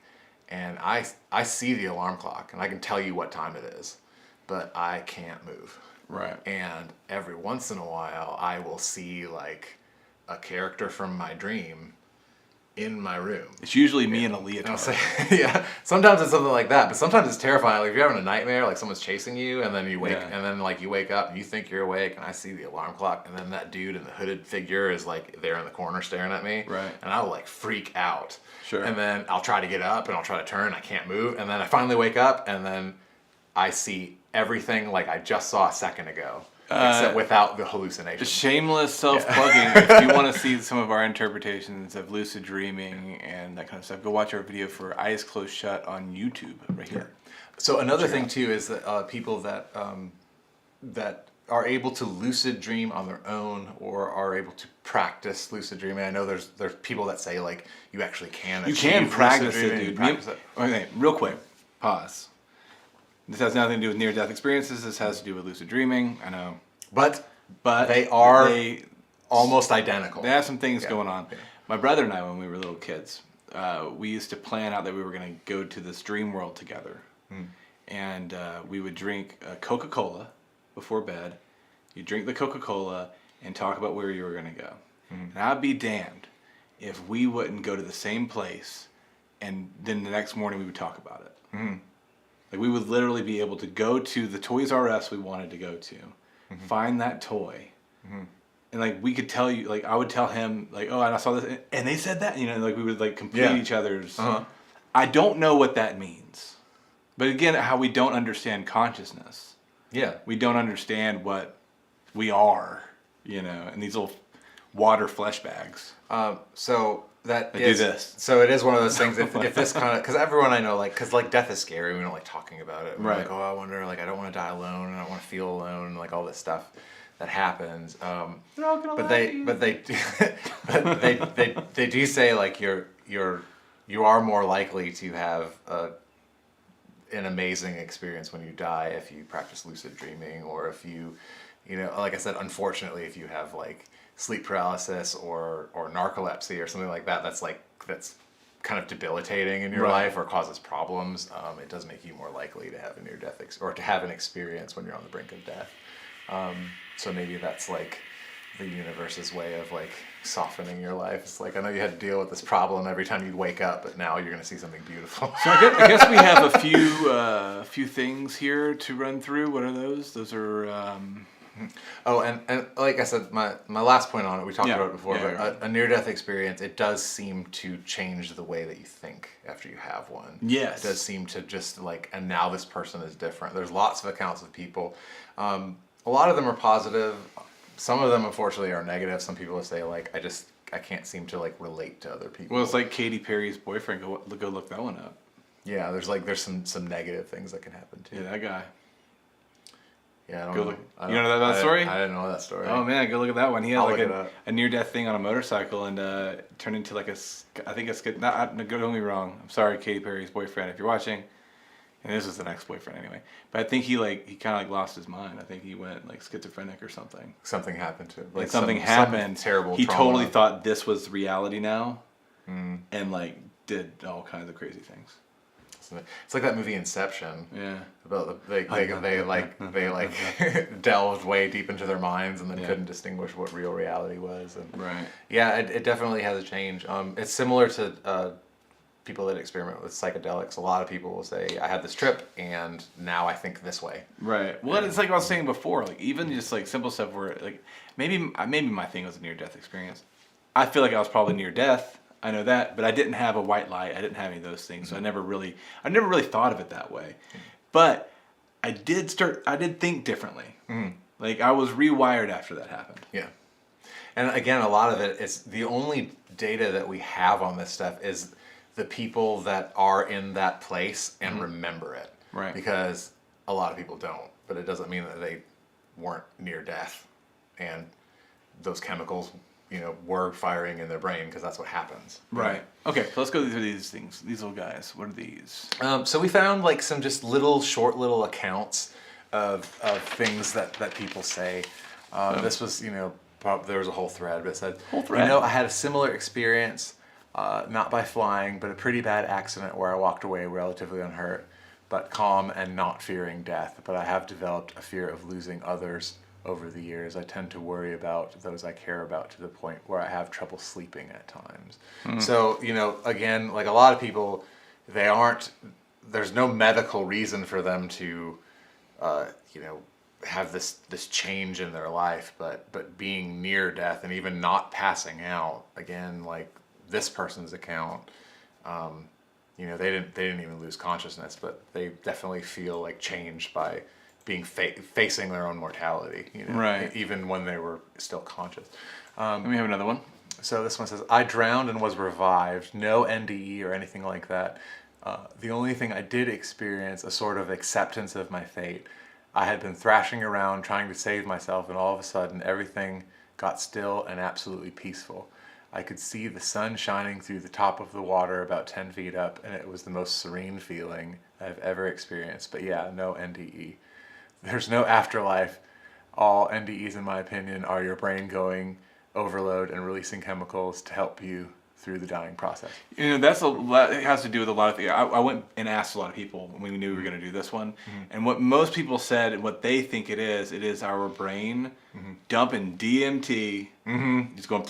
And I see the alarm clock, and I can tell you what time it is, but I can't move. Right. And every once in a while, I will see, like, a character from my dream in my room. It's usually me in a leotard. Yeah. Sometimes it's something like that, but sometimes it's terrifying. Like, if you're having a nightmare, like someone's chasing you, and then you wake, and then, like, you wake up, and you think you're awake, and I see the alarm clock, and then that dude in the hooded figure is, like, there in the corner staring at me. Right. And I'll, like, freak out. Sure. And then I'll try to get up, and I'll try to turn, I can't move, and then I finally wake up, and then I see everything like I just saw a second ago. except without the hallucination. Shameless self-plugging. If you want to see some of our interpretations of lucid dreaming and that kind of stuff, go watch our video for Eyes Closed Shut on YouTube right here. So another thing too is that people that that are able to lucid dream on their own or are able to practice lucid dreaming. I know there's people that say like you actually can. You can practice it, dude. Okay, real quick, pause. This has nothing to do with near-death experiences. This has to do with lucid dreaming. I know, but they almost identical. They have some things going on. Yeah. My brother and I, when we were little kids, we used to plan out that we were going to go to this dream world together, and we would drink Coca-Cola before bed. You drink the Coca-Cola and talk about where you were going to go. And I'd be damned if we wouldn't go to the same place, and then the next morning we would talk about it. Like we would literally be able to go to the Toys R Us we wanted to go to, find that toy, and like we could tell you, like I would tell him, like, oh, and I saw this, and they said that, you know, like we would like complete each other's. I don't know what that means, but again, how we don't understand consciousness. Yeah, we don't understand what we are, you know, and these little water flesh bags. So that do is this. So it is one of those things. If this kind of, because everyone I know, like, because like death is scary. We don't like talking about it. We're like, oh, I wonder, like, I don't want to die alone, and I don't want to feel alone, and like all this stuff that happens. They're all gonna but they do say like you are more likely to have an amazing experience when you die if you practice lucid dreaming, or if you know, like I said, unfortunately, if you have like sleep paralysis or narcolepsy or something like that, that's kind of debilitating in your life or causes problems. It does make you more likely to have a near-death or to have an experience when you're on the brink of death. So maybe that's like the universe's way of like softening your life. It's like, I know you had to deal with this problem every time you wake up, but now you're going to see something beautiful. So I guess we have a few things here to run through. What are those? Those are. Oh, and like I said, my last point on it, we talked about it before, but a near-death experience, it does seem to change the way that you think after you have one. Yes. It does seem to just like, and now this person is different. There's lots of accounts of people. A lot of them are positive. Some of them, unfortunately, are negative. Some people say like, I can't seem to like relate to other people. Well, it's like Katy Perry's boyfriend. Go look that one up. Yeah, there's some negative things that can happen too. Yeah, that guy. Yeah, I don't know. You know that story? I didn't know that story. Oh man, go look at that one. He had like a near-death thing on a motorcycle and turned into like don't get me wrong. I'm sorry, Katy Perry's boyfriend, if you're watching. And this was an ex-boyfriend anyway. But I think he kind of like lost his mind. I think he went like schizophrenic or something. Something happened to him. Like something happened. Some terrible He trauma. totally thought this was reality now, and like did all kinds of crazy things. It's like that movie Inception. Yeah. About they delved way deep into their minds and then couldn't distinguish what real reality was. And yeah, it definitely has a change. It's similar to people that experiment with psychedelics. A lot of people will say, I had this trip and now I think this way. Right. Well, it's like I was saying before, like even just like simple stuff where like maybe my thing was a near-death experience. I feel like I was probably near death. I know that, but I didn't have a white light. I didn't have any of those things. So I never really thought of it that way. But I did think differently. Like I was rewired after that happened. Yeah. And again, a lot of it is the only data that we have on this stuff is the people that are in that place and remember it. Right. Because a lot of people don't, but it doesn't mean that they weren't near death and those chemicals, you know, were firing in their brain because that's what happens. Right. Okay, so let's go through these things. These little guys. What are these? So we found like some just short little accounts of things that people say. This was, you know, there was a whole thread that said, you know, I had a similar experience, not by flying, but a pretty bad accident where I walked away relatively unhurt, but calm and not fearing death. But I have developed a fear of losing others over the years. I tend to worry about those I care about to the point where I have trouble sleeping at times. So, you know, again, like a lot of people, there's no medical reason for them to, you know, have this change in their life, but being near death and even not passing out, again, like this person's account, you know, they didn't even lose consciousness, but they definitely feel like changed by being facing their own mortality, you know, right. even when they were still conscious. Let me have another one. So this one says, I drowned and was revived. No NDE or anything like that. The only thing I did experience, a sort of acceptance of my fate. I had been thrashing around trying to save myself, and all of a sudden everything got still and absolutely peaceful. I could see the sun shining through the top of the water about 10 feet up, and it was the most serene feeling I've ever experienced. But yeah, no NDE. There's no afterlife. All NDEs, in my opinion, are your brain going overload and releasing chemicals to help you through the dying process. You know, that's a lot. It has to do with a lot of things. I went and asked a lot of people when we knew we were going to do this one, and what most people said and what they think it is our brain dumping DMT. It's going.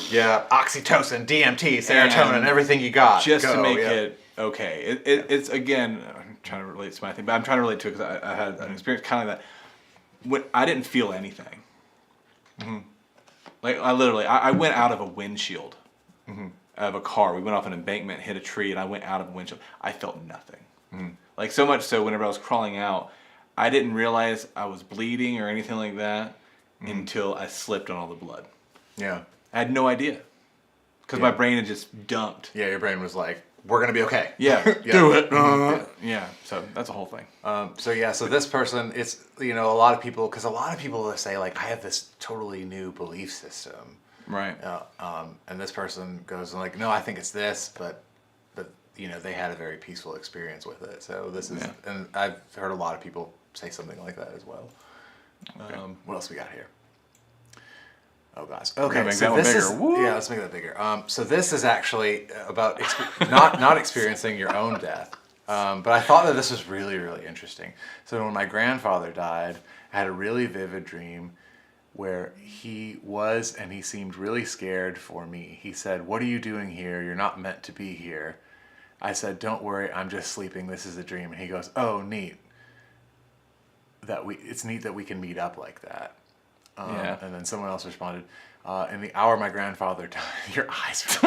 Yeah, oxytocin, DMT, serotonin, everything you got. Just to make it okay. It's again, I'm trying to relate to my thing, but I'm trying to relate to it because I had an experience kind of like that. When I didn't feel anything. Like I literally, I went out of a windshield of a car. We went off an embankment, hit a tree, and I went out of a windshield. I felt nothing. Like so much so, whenever I was crawling out, I didn't realize I was bleeding or anything like that until I slipped on all the blood. Yeah. I had no idea because my brain had just dumped. Yeah, your brain was like, we're going to be okay. Yeah, do it. Yeah, so that's a whole thing. So this person, it's, you know, a lot of people will say, like, I have this totally new belief system. Right. And this person goes like, no, I think it's this, but you know, they had a very peaceful experience with it. So this is, and I've heard a lot of people say something like that as well. Okay. What else we got here? Oh gosh. Okay. Make that one bigger. Yeah, let's make that bigger. So this is actually about not experiencing your own death. But I thought that this was really, really interesting. So when my grandfather died, I had a really vivid dream where he seemed really scared for me. He said, "What are you doing here? You're not meant to be here." I said, "Don't worry, I'm just sleeping. This is a dream." And he goes, "Oh, neat. It's neat that we can meet up like that." And then someone else responded, "In the hour my grandfather died." Your eyes.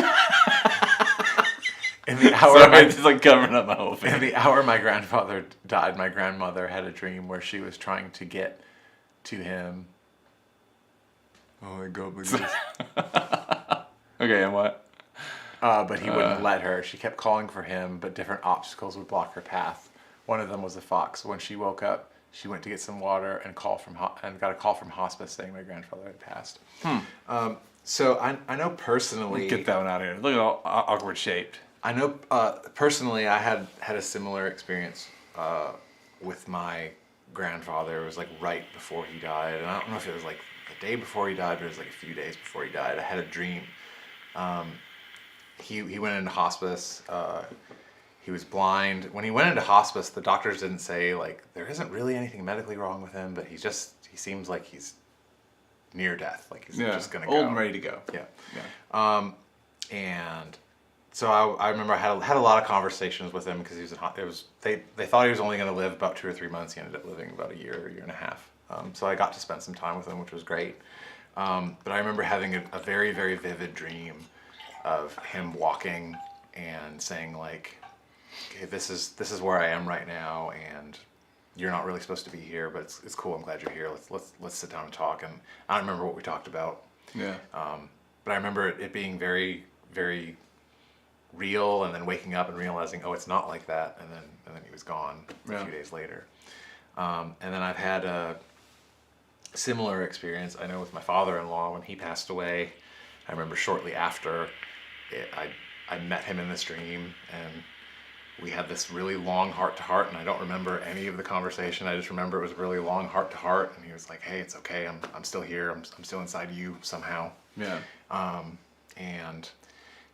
In the hour, it's like covering up my whole face. In the hour my grandfather died, my grandmother had a dream where she was trying to get to him. Oh my God! Look at this. Okay, and what? But he wouldn't let her. She kept calling for him, but different obstacles would block her path. One of them was a fox. When she woke up, she went to get some water and got a call from hospice saying my grandfather had passed. So I know personally. Get that one out of here. Look at all awkward shaped. I know personally I had a similar experience with my grandfather. It was like right before he died, and I don't know if it was like the day before he died, but it was like a few days before he died. I had a dream. He went into hospice. He was blind. When he went into hospice, the doctors didn't say, like, there isn't really anything medically wrong with him, but he seems like he's near death. Like he's just going to go. Old and ready to go. Yeah. And so I remember I had a lot of conversations with him because they thought he was only going to live about 2 or 3 months. He ended up living about a year and a half. So I got to spend some time with him, which was great. But I remember having a very, very vivid dream of him walking and saying, like, okay, this is where I am right now, and you're not really supposed to be here, but it's cool. I'm glad you're here. Let's sit down and talk. And I don't remember what we talked about. Yeah. But I remember it being very, very real, and then waking up and realizing, oh, it's not like that. And then he was gone a few days later. And then I've had a similar experience. I know with my father-in-law when he passed away. I remember shortly after, I met him in this dream, and we had this really long heart-to-heart, and I don't remember any of the conversation. I just remember it was a really long heart-to-heart, and he was like, "Hey, it's okay. I'm still here. I'm still inside you somehow." Yeah. And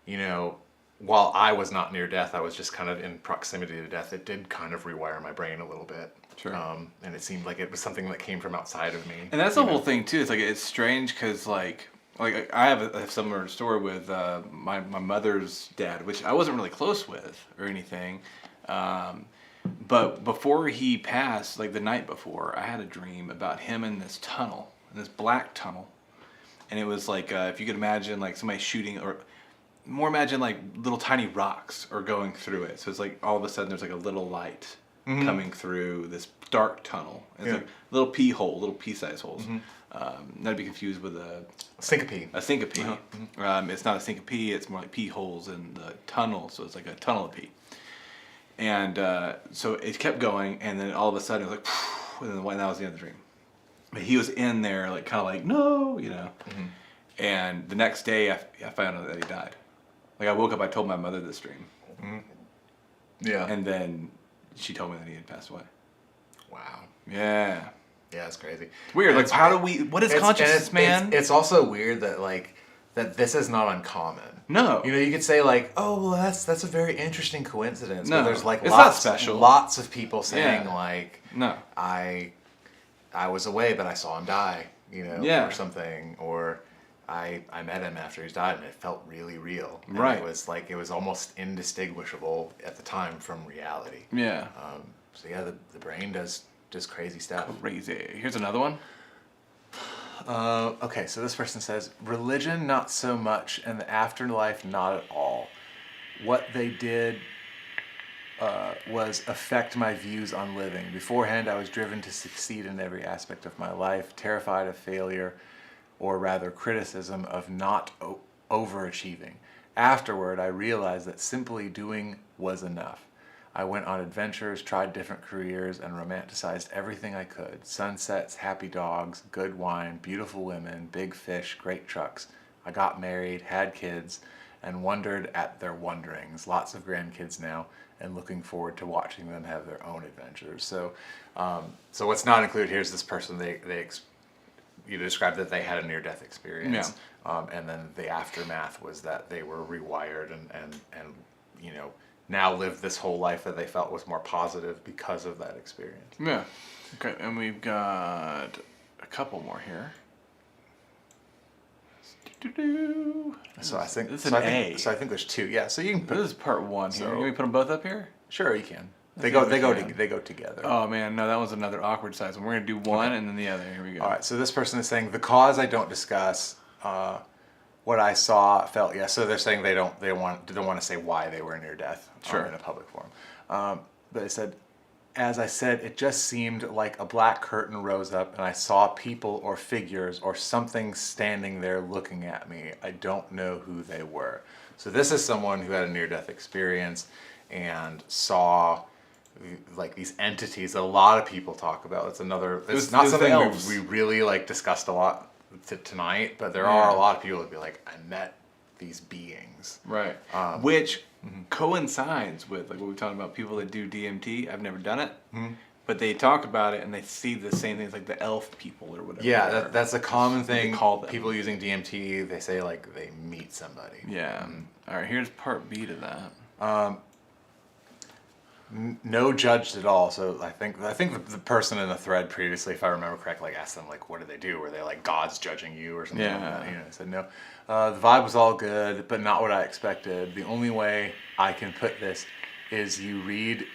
you know, while I was not near death, I was just kind of in proximity to death. It did kind of rewire my brain a little bit. Sure. And it seemed like it was something that came from outside of me. And that's the whole thing too. It's like it's strange because like I have a similar story with my mother's dad, which I wasn't really close with or anything. But before he passed, like the night before, I had a dream about him in this tunnel, in this black tunnel. And it was like, if you could imagine like somebody shooting, or more imagine like little tiny rocks are going through it. So it's like all of a sudden there's like a little light coming through this dark tunnel. It's like little pea hole, little pea-sized holes. Not to be confused with a syncope. A syncope. It's not a syncope. It's more like pea holes in the tunnel. So it's like a tunnel of pea. And so it kept going, and then all of a sudden it was like, and then that was the end of the dream. But he was in there, like kind of like no, you know. And the next day, I found out that he died. Like I woke up, I told my mother this dream. Yeah. And then she told me that he had passed away. Wow. Yeah. Yeah, it's crazy. It's weird. Like, how do we? What is consciousness, man? It's also weird that that this is not uncommon. No. You know, you could say like, oh, well, that's a very interesting coincidence. No, but there's like it's not special. Lots of people saying like, no, I was away, but I saw him die. You know, or something, or I met him after he's died, and it felt really real. And right. It was almost indistinguishable at the time from reality. Yeah. So yeah, the brain does crazy stuff. Crazy. Here's another one. Okay, so this person says, religion not so much, and the afterlife not at all. What they did was affect my views on living. Beforehand, I was driven to succeed in every aspect of my life, terrified of failure, or rather criticism of not overachieving. Afterward, I realized that simply doing was enough. I went on adventures, tried different careers, and romanticized everything I could. Sunsets, happy dogs, good wine, beautiful women, big fish, great trucks. I got married, had kids, and wondered at their wanderings. Lots of grandkids now, and looking forward to watching them have their own adventures. So, so what's not included here is this person, you described that they had a near-death experience. Yeah. And then the aftermath was that they were rewired and you know, now live this whole life that they felt was more positive because of that experience. Yeah. Okay, and we've got a couple more here. So I think it's an A. So I think there's two. Yeah. So you can put. This is part one here. Can we put them both up here? Sure, you can. They go together. Oh man, no, that was another awkward size one. We're gonna do one and then the other. Here we go. All right. So this person is saying the cause I don't discuss. What I saw, felt, yeah. So they're saying they don't want to say why they were near death in a public forum. But they said, as I said, it just seemed like a black curtain rose up and I saw people or figures or something standing there looking at me. I don't know who they were. So this is someone who had a near-death experience and saw like these entities that a lot of people talk about. It's not something we really like discussed a lot tonight, but there are a lot of people that be like, I met these beings, right? Which coincides with like what we're talking about. People that do DMT. I've never done it, but they talk about it and they see the same things, like the elf people or whatever. Yeah, that's a common thing. Call them. People using DMT. They say like they meet somebody. Yeah. All right. Here's part B to that. No judged at all. So I think the person in the thread previously, if I remember correctly, like asked them like, what did they do? Were they like God's judging you or something like that? You know, I said no. The vibe was all good, but not what I expected. The only way I can put this is you read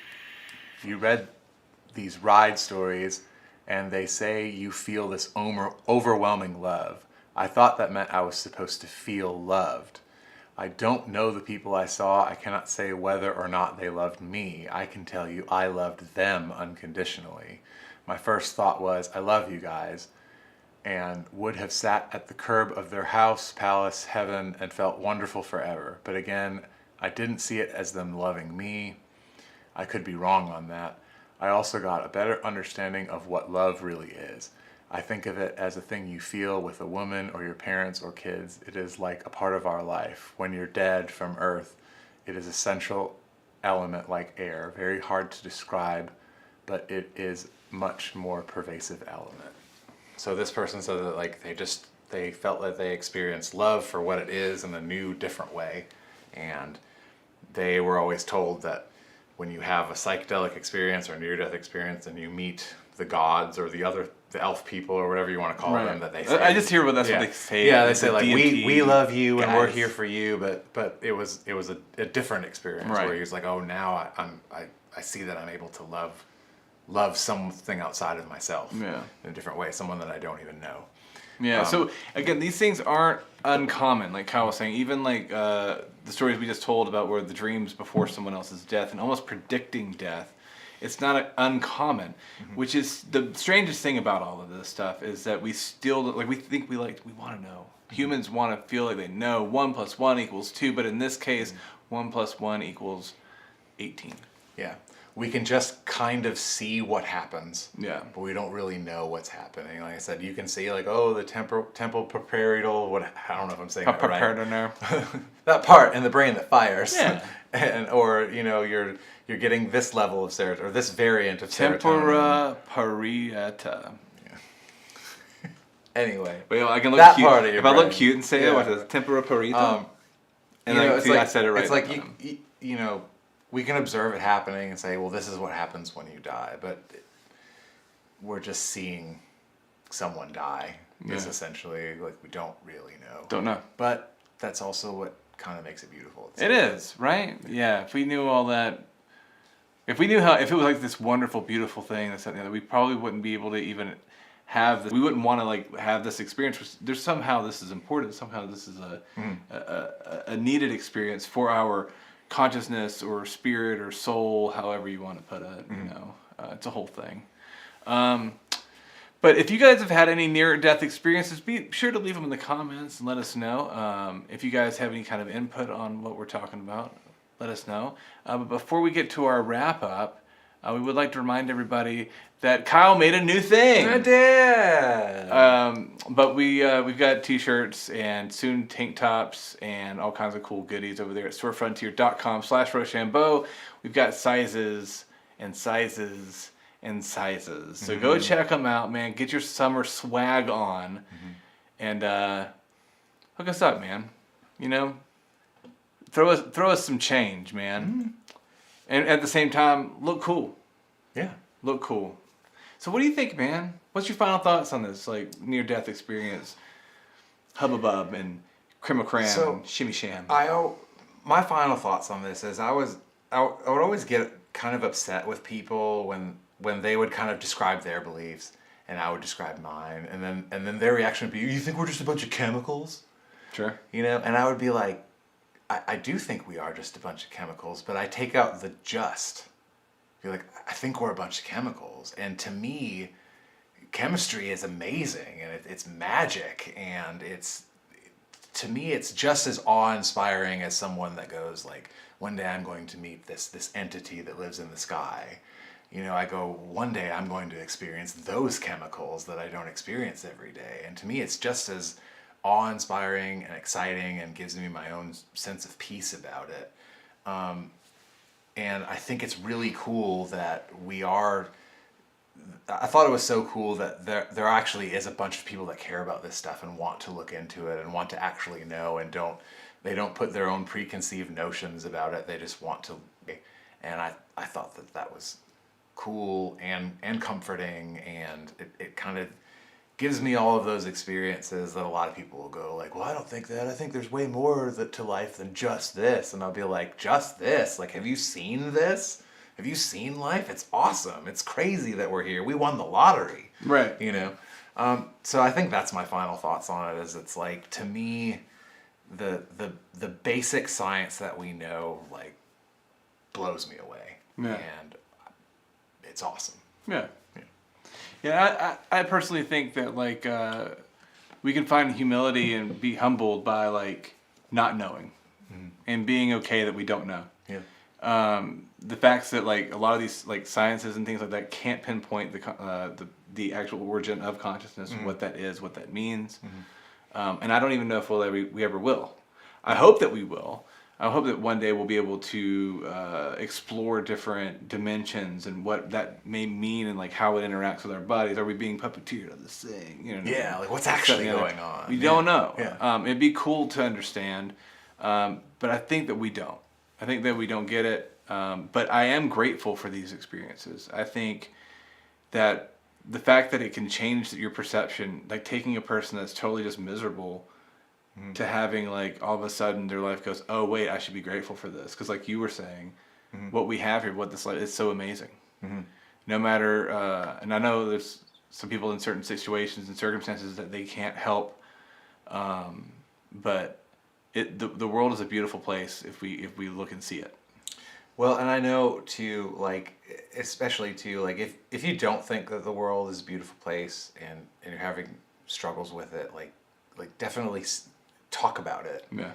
these ride stories, and they say you feel this overwhelming love. I thought that meant I was supposed to feel loved. I don't know the people I saw. I cannot say whether or not they loved me. I can tell you I loved them unconditionally. My first thought was, I love you guys, and would have sat at the curb of their house, palace, heaven, and felt wonderful forever. But again, I didn't see it as them loving me. I could be wrong on that. I also got a better understanding of what love really is. I think of it as a thing you feel with a woman or your parents or kids. It is like a part of our life. When you're dead from earth, it is a central element like air. Very hard to describe, but it is much more pervasive element. So this person said that like they felt that they experienced love for what it is in a new, different way. And they were always told that when you have a psychedelic experience or a near-death experience and you meet the gods or the elf people or whatever you want to call them, that they say. I just hear what that's what they say. Yeah, they say like we love you and we're here for you, but it was a different experience where he was like, oh, now I see that I'm able to love something outside of myself in a different way, someone that I don't even know. Yeah. So again, these things aren't uncommon. Like Kyle was saying, even like the stories we just told about where the dreams before someone else's death and almost predicting death. It's not uncommon, which is the strangest thing about all of this stuff is that we still like we want to know. Humans want to feel like they know 1 + 1 = 2, but in this case, 1 + 1 = 18. Yeah. We can just kind of see what happens. Yeah. But we don't really know what's happening. Like I said, you can see like, oh, the temple preparietal, what, I don't know if I'm saying that right. That part in the brain that fires. Yeah. Or, you know, you're getting this level of serotonin, or this variant of serotonin. Tempora parietal. Yeah. Anyway. Wait, I can look that cute. Part of your if brain. I look cute and say it, what is it? Tempora parietal? And you know, like, see, like, I said it right. It's like, you know, we can observe it happening and say, well, this is what happens when you die. But we're just seeing someone die. Is essentially, like, we don't really know. Don't know. But that's also what kind of makes it beautiful. It is, right? Yeah. If we knew all that, if we knew how, if it was like this wonderful, beautiful thing, that's something that we probably wouldn't be able to even have. We wouldn't want to like have this experience. There's somehow this is important. Somehow this is a needed experience for our consciousness or spirit or soul, however you want to put it. You know, it's a whole thing. But if you guys have had any near-death experiences, be sure to leave them in the comments and let us know. If you guys have any kind of input on what we're talking about, let us know. But before we get to our wrap-up, we would like to remind everybody that Kyle made a new thing. I did. But we've got t-shirts and soon tank tops and all kinds of cool goodies over there at storefrontier.com/Roshambeaux. We've got sizes and sizes and sizes. So go check them out, man. Get your summer swag on and hook us up, man. You know, throw us some change, man. And at the same time, look cool. Yeah. Look cool. So what do you think, man? What's your final thoughts on this, like, near-death experience? Hubbub and creme and shimmy sham. My final thoughts on this is I would always get kind of upset with people when they would kind of describe their beliefs and I would describe mine, and then their reaction would be, "You think we're just a bunch of chemicals?" Sure. You know, and I would be like, I do think we are just a bunch of chemicals, but I take out the just. You're like, I think we're a bunch of chemicals. And to me, chemistry is amazing and it's magic. And to me, it's just as awe-inspiring as someone that goes like, one day I'm going to meet this entity that lives in the sky. You know, I go, one day I'm going to experience those chemicals that I don't experience every day. And to me, it's just as awe-inspiring and exciting and gives me my own sense of peace about it. And I think it's really cool that I thought it was so cool that there actually is a bunch of people that care about this stuff and want to look into it and want to actually know and they don't put their own preconceived notions about it. They just want to. And I thought that was cool and comforting, and it kind of gives me all of those experiences that a lot of people will go like, well, I don't think that. I think there's way more to life than just this. And I'll be like, just this? Like, have you seen this? Have you seen life? It's awesome. It's crazy that we're here. We won the lottery. Right. You know? So I think that's my final thoughts on it, is it's like, to me, the basic science that we know, like, blows me away. Yeah. And it's awesome. Yeah. Yeah, I personally think that, like, we can find humility and be humbled by, like, not knowing and being okay that we don't know. Yeah. The facts that, like, a lot of these, like, sciences and things like that can't pinpoint the actual origin of consciousness, what that is, what that means. And I don't even know if we ever will. I hope that we will. I hope that one day we'll be able to explore different dimensions and what that may mean and like how it interacts with our bodies. Are we being puppeteered on this thing? You know, yeah, like what's actually going on? We don't know. Yeah. It'd be cool to understand, but I think that we don't. I think that we don't get it. But I am grateful for these experiences. I think that the fact that it can change your perception, like taking a person that's totally just miserable to having like all of a sudden their life goes, oh wait, I should be grateful for this, because like you were saying, what we have here, what this life is so amazing. No matter, and I know there's some people in certain situations and circumstances that they can't help, but the world is a beautiful place if we look and see it. Well, and I know too, like, especially too, like if you don't think that the world is a beautiful place and you're having struggles with it, like definitely talk about it. Yeah.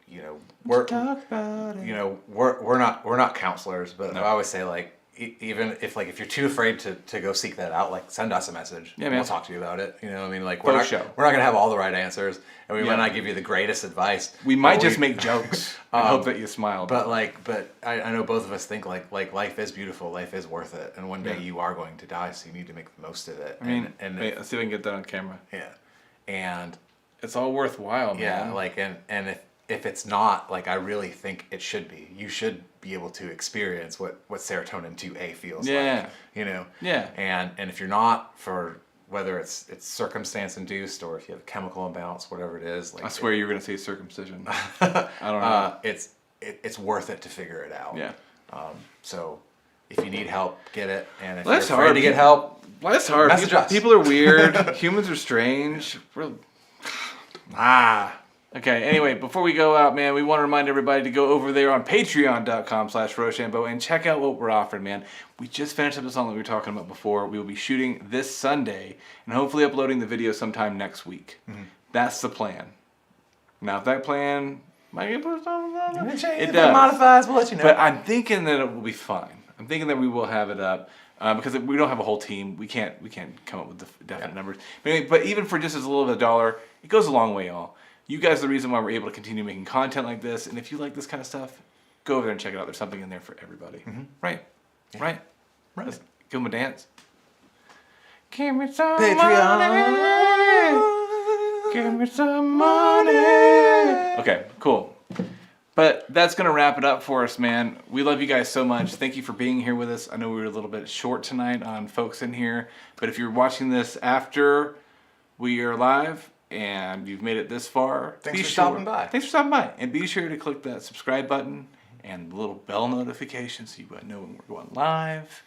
You know, we're Talk about it. you know we're not counselors, but No. I always say like even if you're too afraid to go seek that out, like send us a message. Yeah, and man. We'll talk to you about it. You know what I mean? Like For we're sure. not gonna have all the right answers, and we Yeah. might not give you the greatest advice. We might but just make jokes and hope that you smile. But I know both of us think like life is beautiful, life is worth it, and one day Yeah. you are going to die, so you need to make the most of it. I mean, and wait, let's see if we can get that on camera. yeah, and It's all worthwhile, man. yeah, like and if it's not, like I really think it should be. You should be able to experience what serotonin 2A feels Yeah. like. You know. Yeah. And if you're not, for whether it's circumstance induced or if you have a chemical imbalance, whatever it is, like I swear you were gonna say circumcision. I don't know. it's worth it to figure it out. Yeah. So if you need help, get it. And if Life's you're afraid hard. to get help, Life's hard. Message us. People are weird. Humans are strange. Okay, anyway, before we go out, man, we want to remind everybody to go over there on patreon.com/Roshambeaux and check out what we're offering, man. We just finished up the song that we were talking about before. We will be shooting this Sunday and hopefully uploading the video sometime next week. Mm-hmm. That's the plan. Now, if that plan might get pushed on, it it does. does. Modifies, we'll let you know. But I'm thinking that it will be fine. I'm thinking that we will have it up because we don't have a whole team. We can't come up with the definite numbers. But even for just as little as $1, it goes a long way, y'all. You guys are the reason why we're able to continue making content like this. And if you like this kind of stuff, go over there and check it out. There's something in there for everybody. Mm-hmm. Right? Yeah. Right? Right. Let's give them a dance. Give me some Patreon. money. Give me some money. Okay, cool. But that's going to wrap it up for us, man. We love you guys so much. Thank you for being here with us. I know we were a little bit short tonight on folks in here. But if you're watching this after we are live and you've made it this far, Thanks for stopping by. Thanks for stopping by. And be sure to click that subscribe button and the little bell notification so you know when we're going live.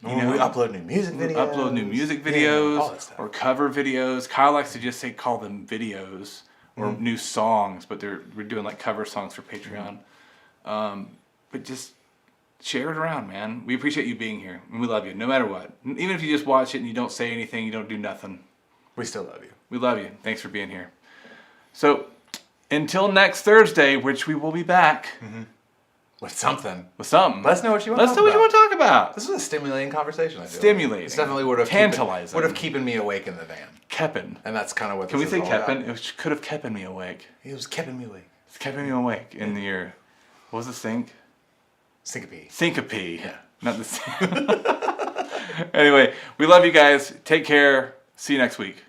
When we upload new music videos. Upload new music videos all that stuff. or cover videos. Kyle likes to just call them videos or new songs, but we're doing like cover songs for Patreon. But just share it around, man. We appreciate you being here, and we love you no matter what. Even if you just watch it and you don't say anything, you don't do nothing. We still love you. We love you. Thanks for being here. So until next Thursday, which we will be back With something. with something. Let us know what you want Let us to know talk what you want about. to talk about. This was a stimulating conversation, I feel Stimulating. Like. It's definitely would have Tantalizing. Would have keeping me awake in the van. Keppin'. And that's kind of what Can we this say is all about. keppin'? It could have kept me awake. It was keeping me awake. It's keeping me awake in the year. What was the Syncope. syncope? Yeah. Not the same. Anyway, we love you guys. Take care. See you next week.